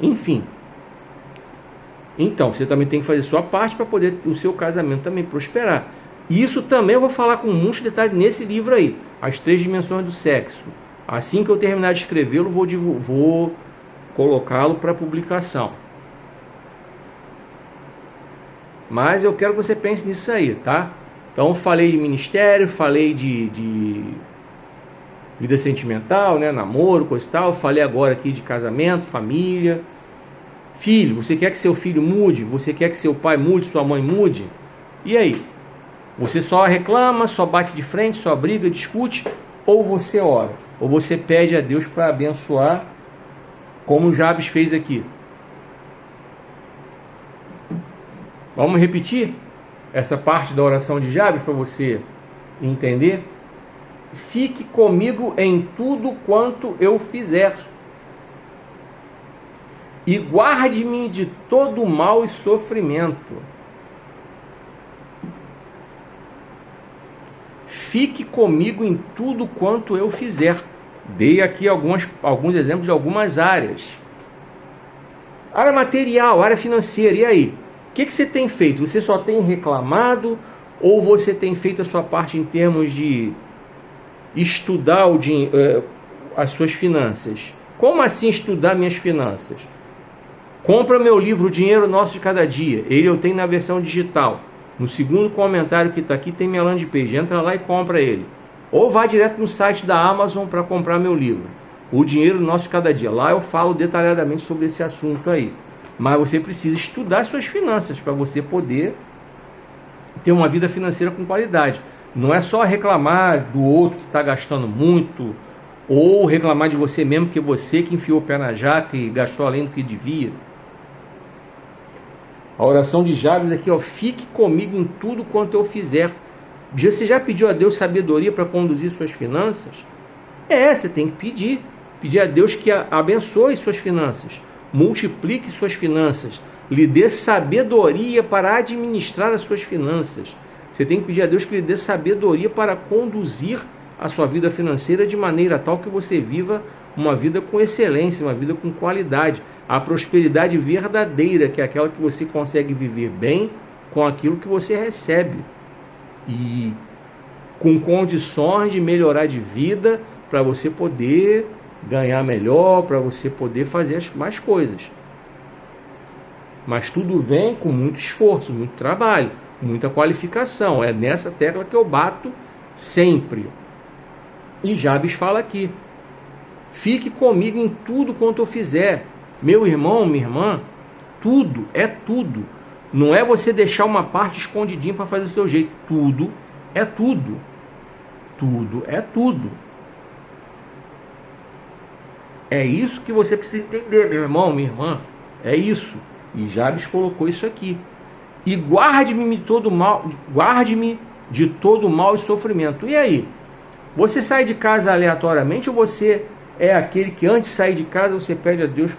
Enfim. Então, você também tem que fazer sua parte para poder o seu casamento também prosperar. Isso também eu vou falar com muitos detalhes nesse livro aí, As 3 Dimensões do Sexo. Assim que eu terminar de escrevê-lo, vou colocá-lo para publicação. Mas eu quero que você pense nisso aí, tá? Então, falei de ministério, falei de vida sentimental, né, namoro, coisa e tal. Falei agora aqui de casamento, família. Filho, você quer que seu filho mude? Você quer que seu pai mude, sua mãe mude? E aí? Você só reclama, só bate de frente, só briga, discute? Ou você ora? Ou você pede a Deus para abençoar, como Jabes fez aqui? Vamos repetir essa parte da oração de Jabes para você entender? Fique comigo em tudo quanto eu fizer, e guarde-me de todo mal e sofrimento. Fique comigo em tudo quanto eu fizer. Dei aqui alguns exemplos de algumas áreas. Área material, área financeira, e aí? O que você tem feito? Você só tem reclamado ou você tem feito a sua parte em termos de estudar as suas finanças? Como assim estudar minhas finanças? Compra meu livro, O Dinheiro Nosso de Cada Dia. Ele eu tenho na versão digital. No segundo comentário que está aqui tem minha landing page. Entra lá e compra ele. Ou vá direto no site da Amazon para comprar meu livro, O Dinheiro Nosso de Cada Dia. Lá eu falo detalhadamente sobre esse assunto aí. Mas você precisa estudar suas finanças para você poder ter uma vida financeira com qualidade. Não é só reclamar do outro que está gastando muito, ou reclamar de você mesmo, que você que enfiou o pé na jaca e gastou além do que devia. A oração de Jabes aqui, ó, fique comigo em tudo quanto eu fizer. Você já pediu a Deus sabedoria para conduzir suas finanças? Você tem que pedir. Pedir a Deus que abençoe suas finanças, multiplique suas finanças, lhe dê sabedoria para administrar as suas finanças. Você tem que pedir a Deus que lhe dê sabedoria para conduzir a sua vida financeira de maneira tal que você viva uma vida com excelência, uma vida com qualidade. A prosperidade verdadeira, que é aquela que você consegue viver bem com aquilo que você recebe. E com condições de melhorar de vida para você poder ganhar melhor, para você poder fazer mais coisas. Mas tudo vem com muito esforço, muito trabalho, muita qualificação. É nessa tecla que eu bato sempre. E Jabes fala aqui: fique comigo em tudo quanto eu fizer. Meu irmão, minha irmã, tudo é tudo. Não é você deixar uma parte escondidinha para fazer do seu jeito. Tudo é tudo. Tudo é tudo. É isso que você precisa entender, meu irmão, minha irmã. É isso. E Jabes colocou isso aqui. E guarde-me de todo mal. Guarde-me de todo mal e sofrimento. E aí? Você sai de casa aleatoriamente ou você é aquele que antes de sair de casa você pede a Deus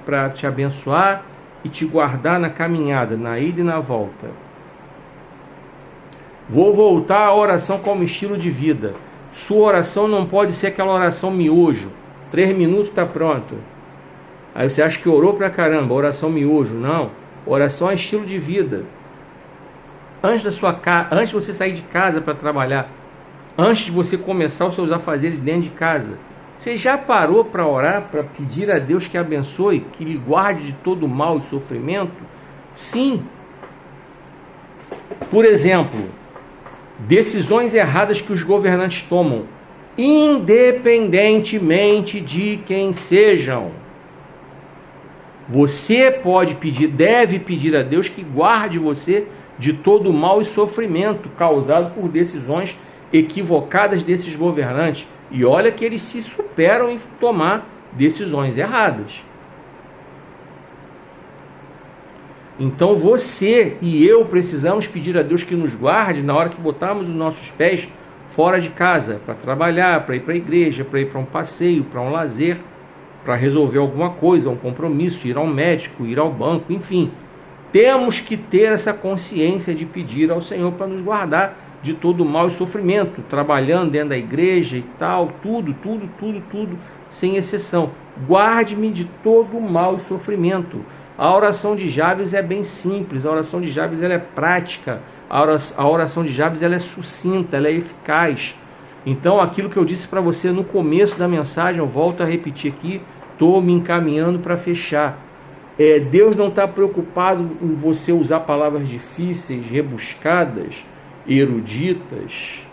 para te abençoar e te guardar na caminhada, na ida e na volta? Vou voltar à oração como estilo de vida. Sua oração não pode ser aquela oração miojo. 3 minutos está pronto. Aí você acha que orou pra caramba, oração miojo. Não, oração é estilo de vida. Antes de você sair de casa para trabalhar, antes de você começar os seus afazeres dentro de casa, você já parou para orar, para pedir a Deus que abençoe, que lhe guarde de todo mal e sofrimento? Sim. Por exemplo, decisões erradas que os governantes tomam, independentemente de quem sejam. Você pode pedir, deve pedir a Deus que guarde você de todo mal e sofrimento causado por decisões equivocadas desses governantes. E olha que eles se superam em tomar decisões erradas. Então você e eu precisamos pedir a Deus que nos guarde na hora que botarmos os nossos pés fora de casa, para trabalhar, para ir para a igreja, para ir para um passeio, para um lazer, para resolver alguma coisa, um compromisso, ir ao médico, ir ao banco, enfim. Temos que ter essa consciência de pedir ao Senhor para nos guardar de todo mal e sofrimento, trabalhando dentro da igreja e tal, tudo, sem exceção. Guarde-me de todo mal e sofrimento. A oração de Jabes é bem simples, a oração de Jabes ela é prática, a oração de Jabes ela é sucinta, ela é eficaz. Então aquilo que eu disse para você no começo da mensagem, eu volto a repetir aqui, estou me encaminhando para fechar. Deus não está preocupado em você usar palavras difíceis, rebuscadas, eruditas,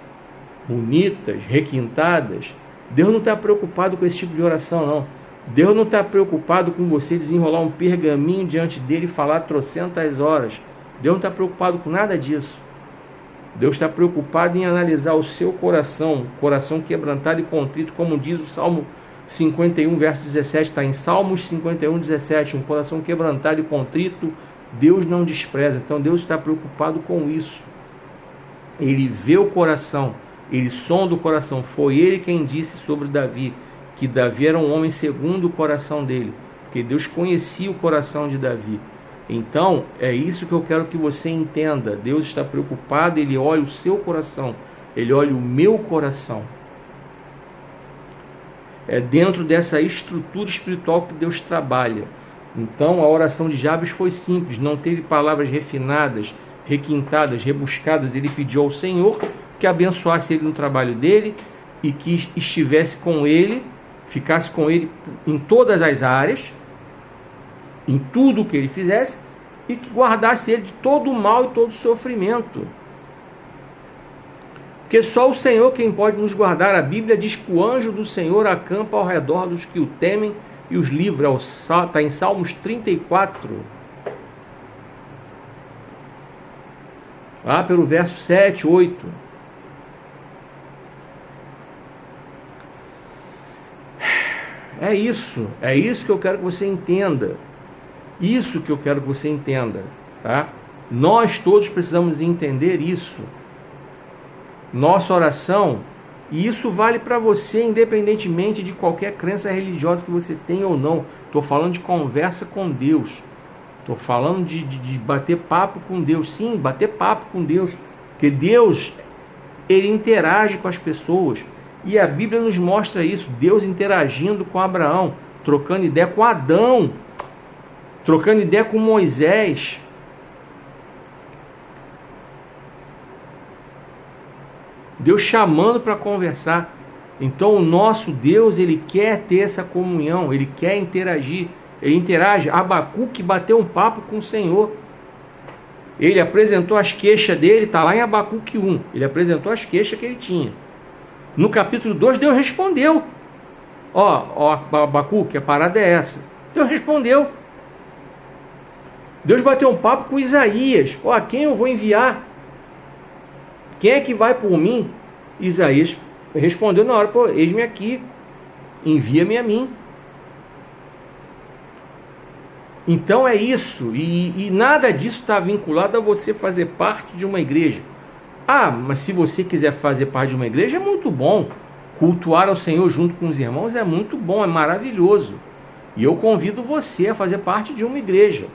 bonitas, requintadas. Deus não está preocupado com esse tipo de oração, não. Deus não está preocupado com você desenrolar um pergaminho diante dele e falar trocentas horas. Deus não está preocupado com nada disso. Deus está preocupado em analisar o seu coração, coração quebrantado e contrito, como diz o Salmo 51, verso 17, está em Salmos 51, 17, um coração quebrantado e contrito, Deus não despreza. Então Deus está preocupado com isso. Ele vê o coração, ele sonda o coração. Foi ele quem disse sobre Davi, que Davi era um homem segundo o coração dele, porque Deus conhecia o coração de Davi. Então, é isso que eu quero que você entenda. Deus está preocupado, ele olha o seu coração, ele olha o meu coração. É dentro dessa estrutura espiritual que Deus trabalha. Então, a oração de Jabes foi simples, não teve palavras refinadas, requintadas, rebuscadas. Ele pediu ao Senhor que abençoasse ele no trabalho dele e que estivesse com ele, ficasse com ele em todas as áreas, em tudo o que ele fizesse, e que guardasse ele de todo o mal e todo o sofrimento. Porque só o Senhor quem pode nos guardar. A Bíblia diz que o anjo do Senhor acampa ao redor dos que o temem e os livra. Está em Salmos 34. Lá pelo verso 7, 8. É isso que eu quero que você entenda. Isso que eu quero que você entenda, tá? Nós todos precisamos entender isso. Nossa oração, e isso vale para você independentemente de qualquer crença religiosa que você tenha ou não. Estou falando de conversa com Deus. Estou falando de bater papo com Deus. Sim, bater papo com Deus. Porque Deus, ele interage com as pessoas. E a Bíblia nos mostra isso. Deus interagindo com Abraão, trocando ideia com Adão, trocando ideia com Moisés. Deus chamando para conversar. Então o nosso Deus, ele quer ter essa comunhão, ele quer interagir. Ele interage. Abacuque bateu um papo com o Senhor. Ele apresentou as queixas dele, está lá em Abacuque 1. Ele apresentou as queixas que ele tinha. No capítulo 2, Deus respondeu. Abacuque, a parada é essa. Deus respondeu. Deus bateu um papo com Isaías. Quem eu vou enviar? Quem é que vai por mim? Isaías respondeu na hora, eis-me aqui, envia-me a mim. Então é isso, e nada disso está vinculado a você fazer parte de uma igreja. Ah, mas se você quiser fazer parte de uma igreja, é muito bom. Cultuar ao Senhor junto com os irmãos é muito bom, é maravilhoso. E eu convido você a fazer parte de uma igreja.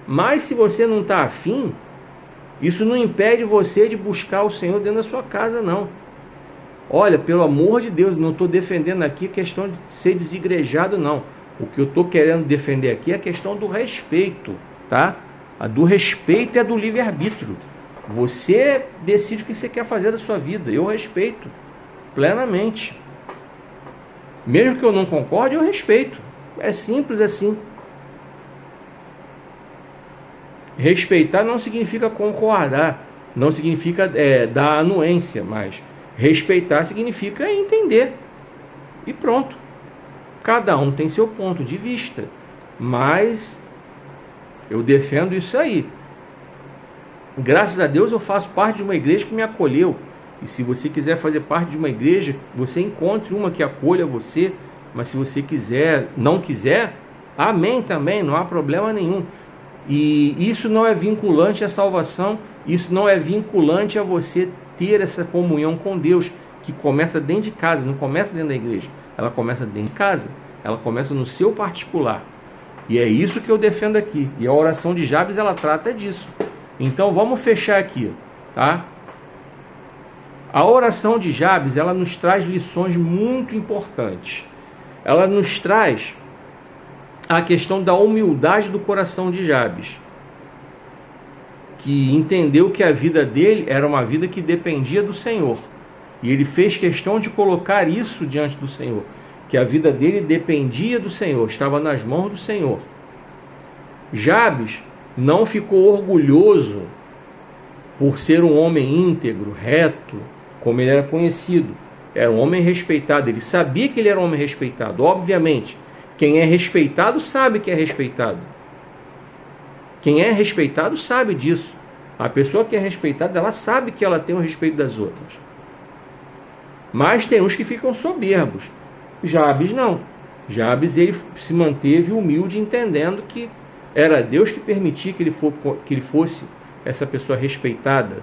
Mas se você não está afim, isso não impede você de buscar o Senhor dentro da sua casa, não. Olha, pelo amor de Deus, não estou defendendo aqui a questão de ser desigrejado, não. O que eu estou querendo defender aqui é a questão do respeito, tá? A do respeito é do livre-arbítrio. Você decide o que você quer fazer da sua vida. Eu respeito plenamente. Mesmo que eu não concorde, eu respeito. É simples assim. Respeitar não significa concordar, não significa dar anuência, mas respeitar significa entender. E pronto. Cada um tem seu ponto de vista, mas eu defendo isso aí. Graças a Deus eu faço parte de uma igreja que me acolheu. E se você quiser fazer parte de uma igreja, você encontre uma que acolha você. Mas se você quiser, não quiser, amém também, não há problema nenhum. E isso não é vinculante à salvação, isso não é vinculante a você ter essa comunhão com Deus, que começa dentro de casa, não começa dentro da igreja. Ela começa dentro de casa, ela começa no seu particular. E é isso que eu defendo aqui. E a oração de Jabes, ela trata disso. Então vamos fechar aqui, tá? A oração de Jabes, ela nos traz lições muito importantes. Ela nos traz a questão da humildade do coração de Jabes, que entendeu que a vida dele era uma vida que dependia do Senhor. E ele fez questão de colocar isso diante do Senhor, que a vida dele dependia do Senhor, estava nas mãos do Senhor. Jabes não ficou orgulhoso por ser um homem íntegro, reto, como ele era conhecido. Era um homem respeitado, ele sabia que ele era um homem respeitado, obviamente. Quem é respeitado sabe que é respeitado. Quem é respeitado sabe disso. A pessoa que é respeitada, ela sabe que ela tem o respeito das outras. Mas tem uns que ficam soberbos. Jabes não. Jabes, ele se manteve humilde, entendendo que era Deus que permitia que ele fosse essa pessoa respeitada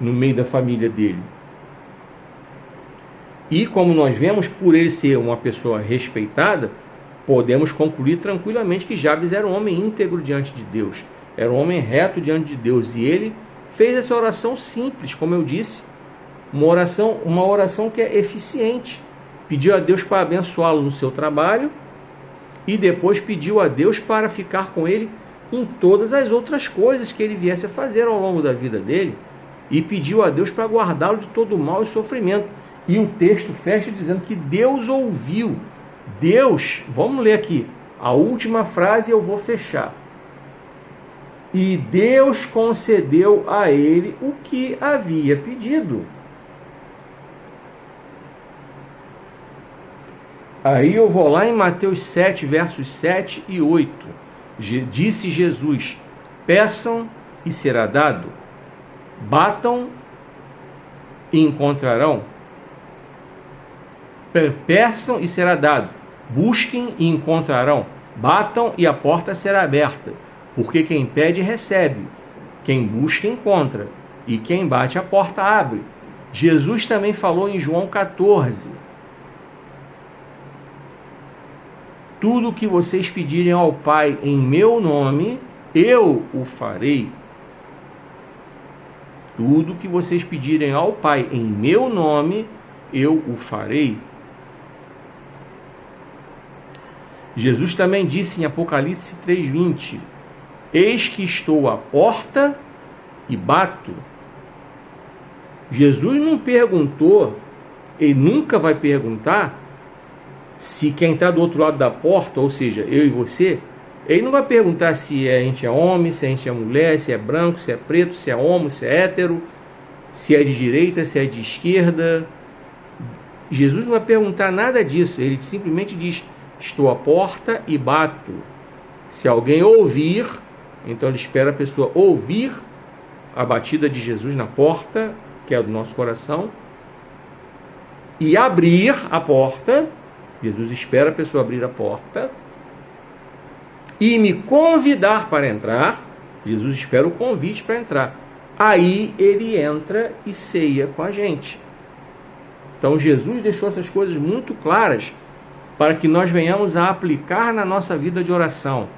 no meio da família dele. E como nós vemos, por ele ser uma pessoa respeitada, podemos concluir tranquilamente que Jabes era um homem íntegro diante de Deus, era um homem reto diante de Deus, e ele fez essa oração simples, como eu disse, uma oração que é eficiente. Pediu a Deus para abençoá-lo no seu trabalho e depois pediu a Deus para ficar com ele em todas as outras coisas que ele viesse a fazer ao longo da vida dele, e pediu a Deus para guardá-lo de todo mal e sofrimento. E o texto fecha dizendo que Deus ouviu. Deus, vamos ler aqui, a última frase eu vou fechar. E Deus concedeu a ele o que havia pedido. Aí eu vou lá em Mateus 7, versos 7 e 8. Disse Jesus: peçam e será dado, batam e encontrarão, peçam e será dado, busquem e encontrarão, batam e a porta será aberta, porque quem pede recebe, quem busca encontra, e quem bate a porta abre. Jesus também falou em João 14: tudo o que vocês pedirem ao Pai em meu nome, eu o farei. Tudo o que vocês pedirem ao Pai em meu nome, eu o farei. Jesus também disse em Apocalipse 3:20: eis que estou à porta e bato. Jesus não perguntou, ele nunca vai perguntar se quem está do outro lado da porta, ou seja, eu e você, ele não vai perguntar se a gente é homem, se a gente é mulher, se é branco, se é preto, se é homo, se é hétero, se é de direita, se é de esquerda. Jesus não vai perguntar nada disso, ele simplesmente diz: estou à porta e bato. Se alguém ouvir, então ele espera a pessoa ouvir a batida de Jesus na porta, que é do nosso coração, e abrir a porta. Jesus espera a pessoa abrir a porta e me convidar para entrar. Jesus espera o convite para entrar. aí ele entra e ceia com a gente. Então Jesus deixou essas coisas muito claras para que nós venhamos a aplicar na nossa vida de oração.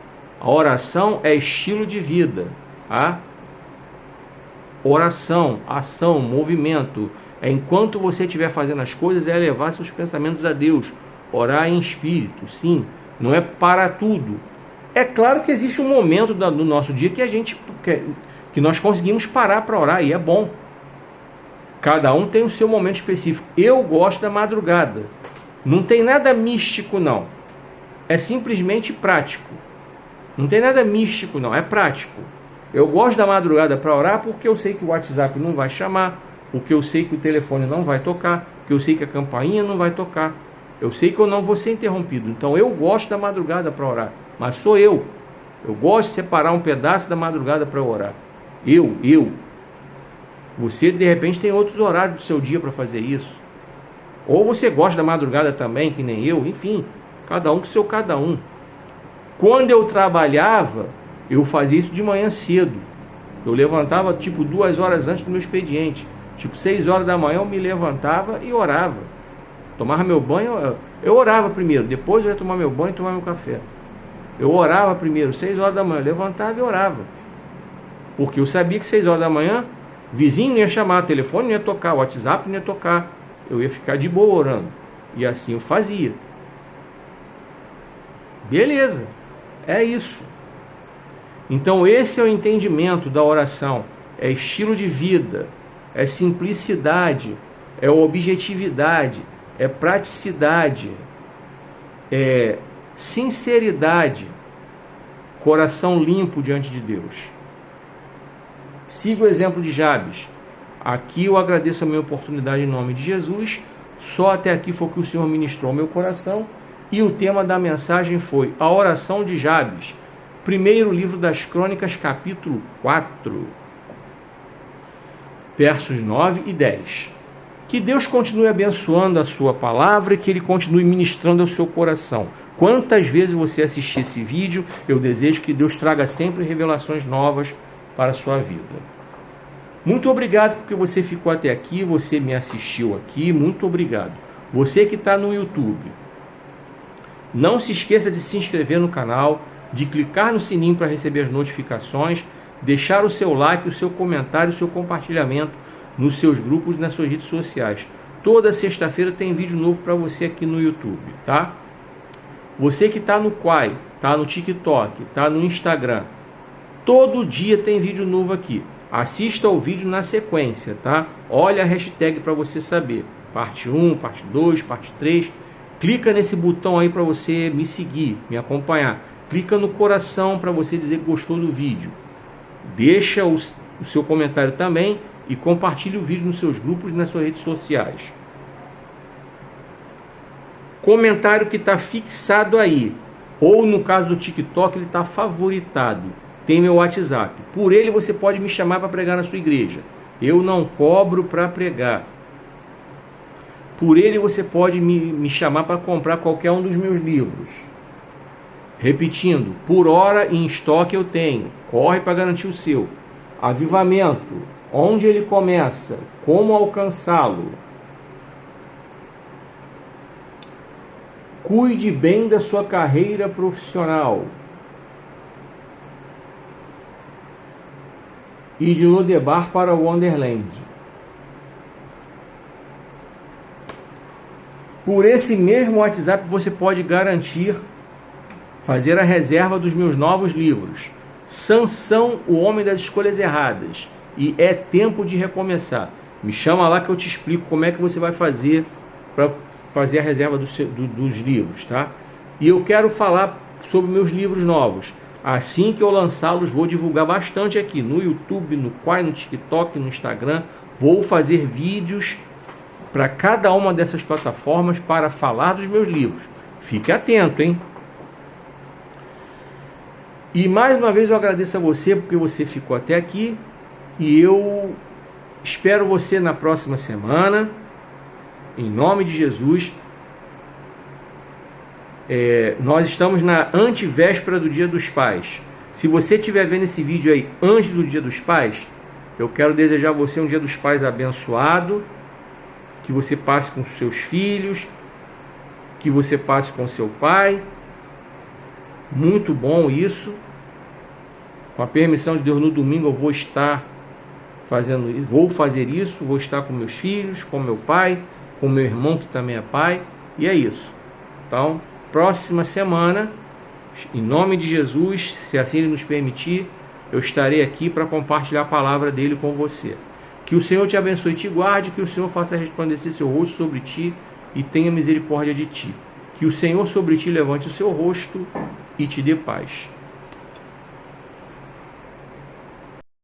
A oração é estilo de vida, tá? Oração, ação, movimento. Enquanto você estiver fazendo as coisas, é levar seus pensamentos a Deus. Orar em espírito, sim. Não é para tudo. É claro que existe um momento do nosso dia que nós conseguimos parar para orar, e é bom. Cada um tem o seu momento específico. Eu gosto da madrugada. Não tem nada místico, não. É simplesmente prático. Não tem nada místico, não. É prático. Eu gosto da madrugada para orar porque eu sei que o WhatsApp não vai chamar, porque eu sei que o telefone não vai tocar, porque eu sei que a campainha não vai tocar. Eu sei que eu não vou ser interrompido. Então eu gosto da madrugada para orar. Mas sou eu. Eu gosto de separar um pedaço da madrugada para orar. Eu. Você, de repente, tem outros horários do seu dia para fazer isso. Ou você gosta da madrugada também, que nem eu. Enfim, cada um com seu cada um. Quando eu trabalhava, eu fazia isso de manhã cedo. Eu levantava tipo 2 horas antes do meu expediente. Tipo 6 horas da manhã eu me levantava e orava. Tomava meu banho, eu orava primeiro. Depois eu ia tomar meu banho e tomar meu café. Eu orava primeiro, 6 horas da manhã. Eu levantava e orava. Porque eu sabia que 6 horas da manhã, vizinho não ia chamar, telefone não ia tocar, WhatsApp não ia tocar. Eu ia ficar de boa orando. E assim eu fazia. Beleza. É isso. Então esse é o entendimento da oração. É estilo de vida. É simplicidade. É objetividade. É praticidade. É sinceridade. Coração limpo diante de Deus. Siga o exemplo de Jabes. Aqui eu agradeço a minha oportunidade em nome de Jesus. Só até aqui foi o que o Senhor ministrou ao meu coração. E o tema da mensagem foi a oração de Jabes. Primeiro livro das Crônicas, capítulo 4, versos 9 e 10. Que Deus continue abençoando a sua palavra e que Ele continue ministrando ao seu coração. Quantas vezes você assistir esse vídeo, eu desejo que Deus traga sempre revelações novas para a sua vida. Muito obrigado porque você ficou até aqui, você me assistiu aqui, muito obrigado. Você que está no YouTube, não se esqueça de se inscrever no canal, de clicar no sininho para receber as notificações, deixar o seu like, o seu comentário, o seu compartilhamento nos seus grupos e nas suas redes sociais. Toda sexta-feira tem vídeo novo para você aqui no YouTube, tá? Você que está no Quai, está no TikTok, está no Instagram, todo dia tem vídeo novo aqui. Assista ao vídeo na sequência, tá? Olha a hashtag para você saber. Parte 1, parte 2, parte 3. Clica nesse botão aí para você me seguir, me acompanhar. Clica no coração para você dizer que gostou do vídeo. Deixa o seu comentário também e compartilhe o vídeo nos seus grupos e nas suas redes sociais. Comentário que está fixado aí, ou no caso do TikTok ele está favoritado. Tem meu WhatsApp. Por ele você pode me chamar para pregar na sua igreja. Eu não cobro para pregar. Por ele você pode me chamar para comprar qualquer um dos meus livros. Repetindo, por hora em estoque eu tenho. Corre para garantir o seu. Avivamento. Onde ele começa? Como alcançá-lo? Cuide bem da sua carreira profissional. E de Lodebar para Wonderland. Por esse mesmo WhatsApp você pode garantir, fazer a reserva dos meus novos livros. Sansão, o homem das escolhas erradas. E é tempo de recomeçar. Me chama lá que eu te explico como é que você vai fazer para fazer a reserva dos livros, tá? E eu quero falar sobre meus livros novos. Assim que eu lançá-los, vou divulgar bastante aqui no YouTube, no Quai, no TikTok, no Instagram. Vou fazer vídeos para cada uma dessas plataformas para falar dos meus livros. Fique atento, hein? E mais uma vez eu agradeço a você porque você ficou até aqui. E eu espero você na próxima semana. Em nome de Jesus. Nós estamos na antevéspera do Dia dos Pais. Se você estiver vendo esse vídeo aí antes do Dia dos Pais, Eu quero desejar a você um Dia dos Pais abençoado, que você passe com seus filhos, que você passe com seu pai. Muito bom isso. Com a permissão de Deus, no domingo eu vou estar fazendo isso, vou estar com meus filhos, com meu pai, com meu irmão que também é pai, e é isso. Então, próxima semana, em nome de Jesus, se assim Ele nos permitir, eu estarei aqui para compartilhar a palavra dele com você. Que o Senhor te abençoe e te guarde, que o Senhor faça resplandecer seu rosto sobre ti e tenha misericórdia de ti. Que o Senhor sobre ti levante o seu rosto e te dê paz.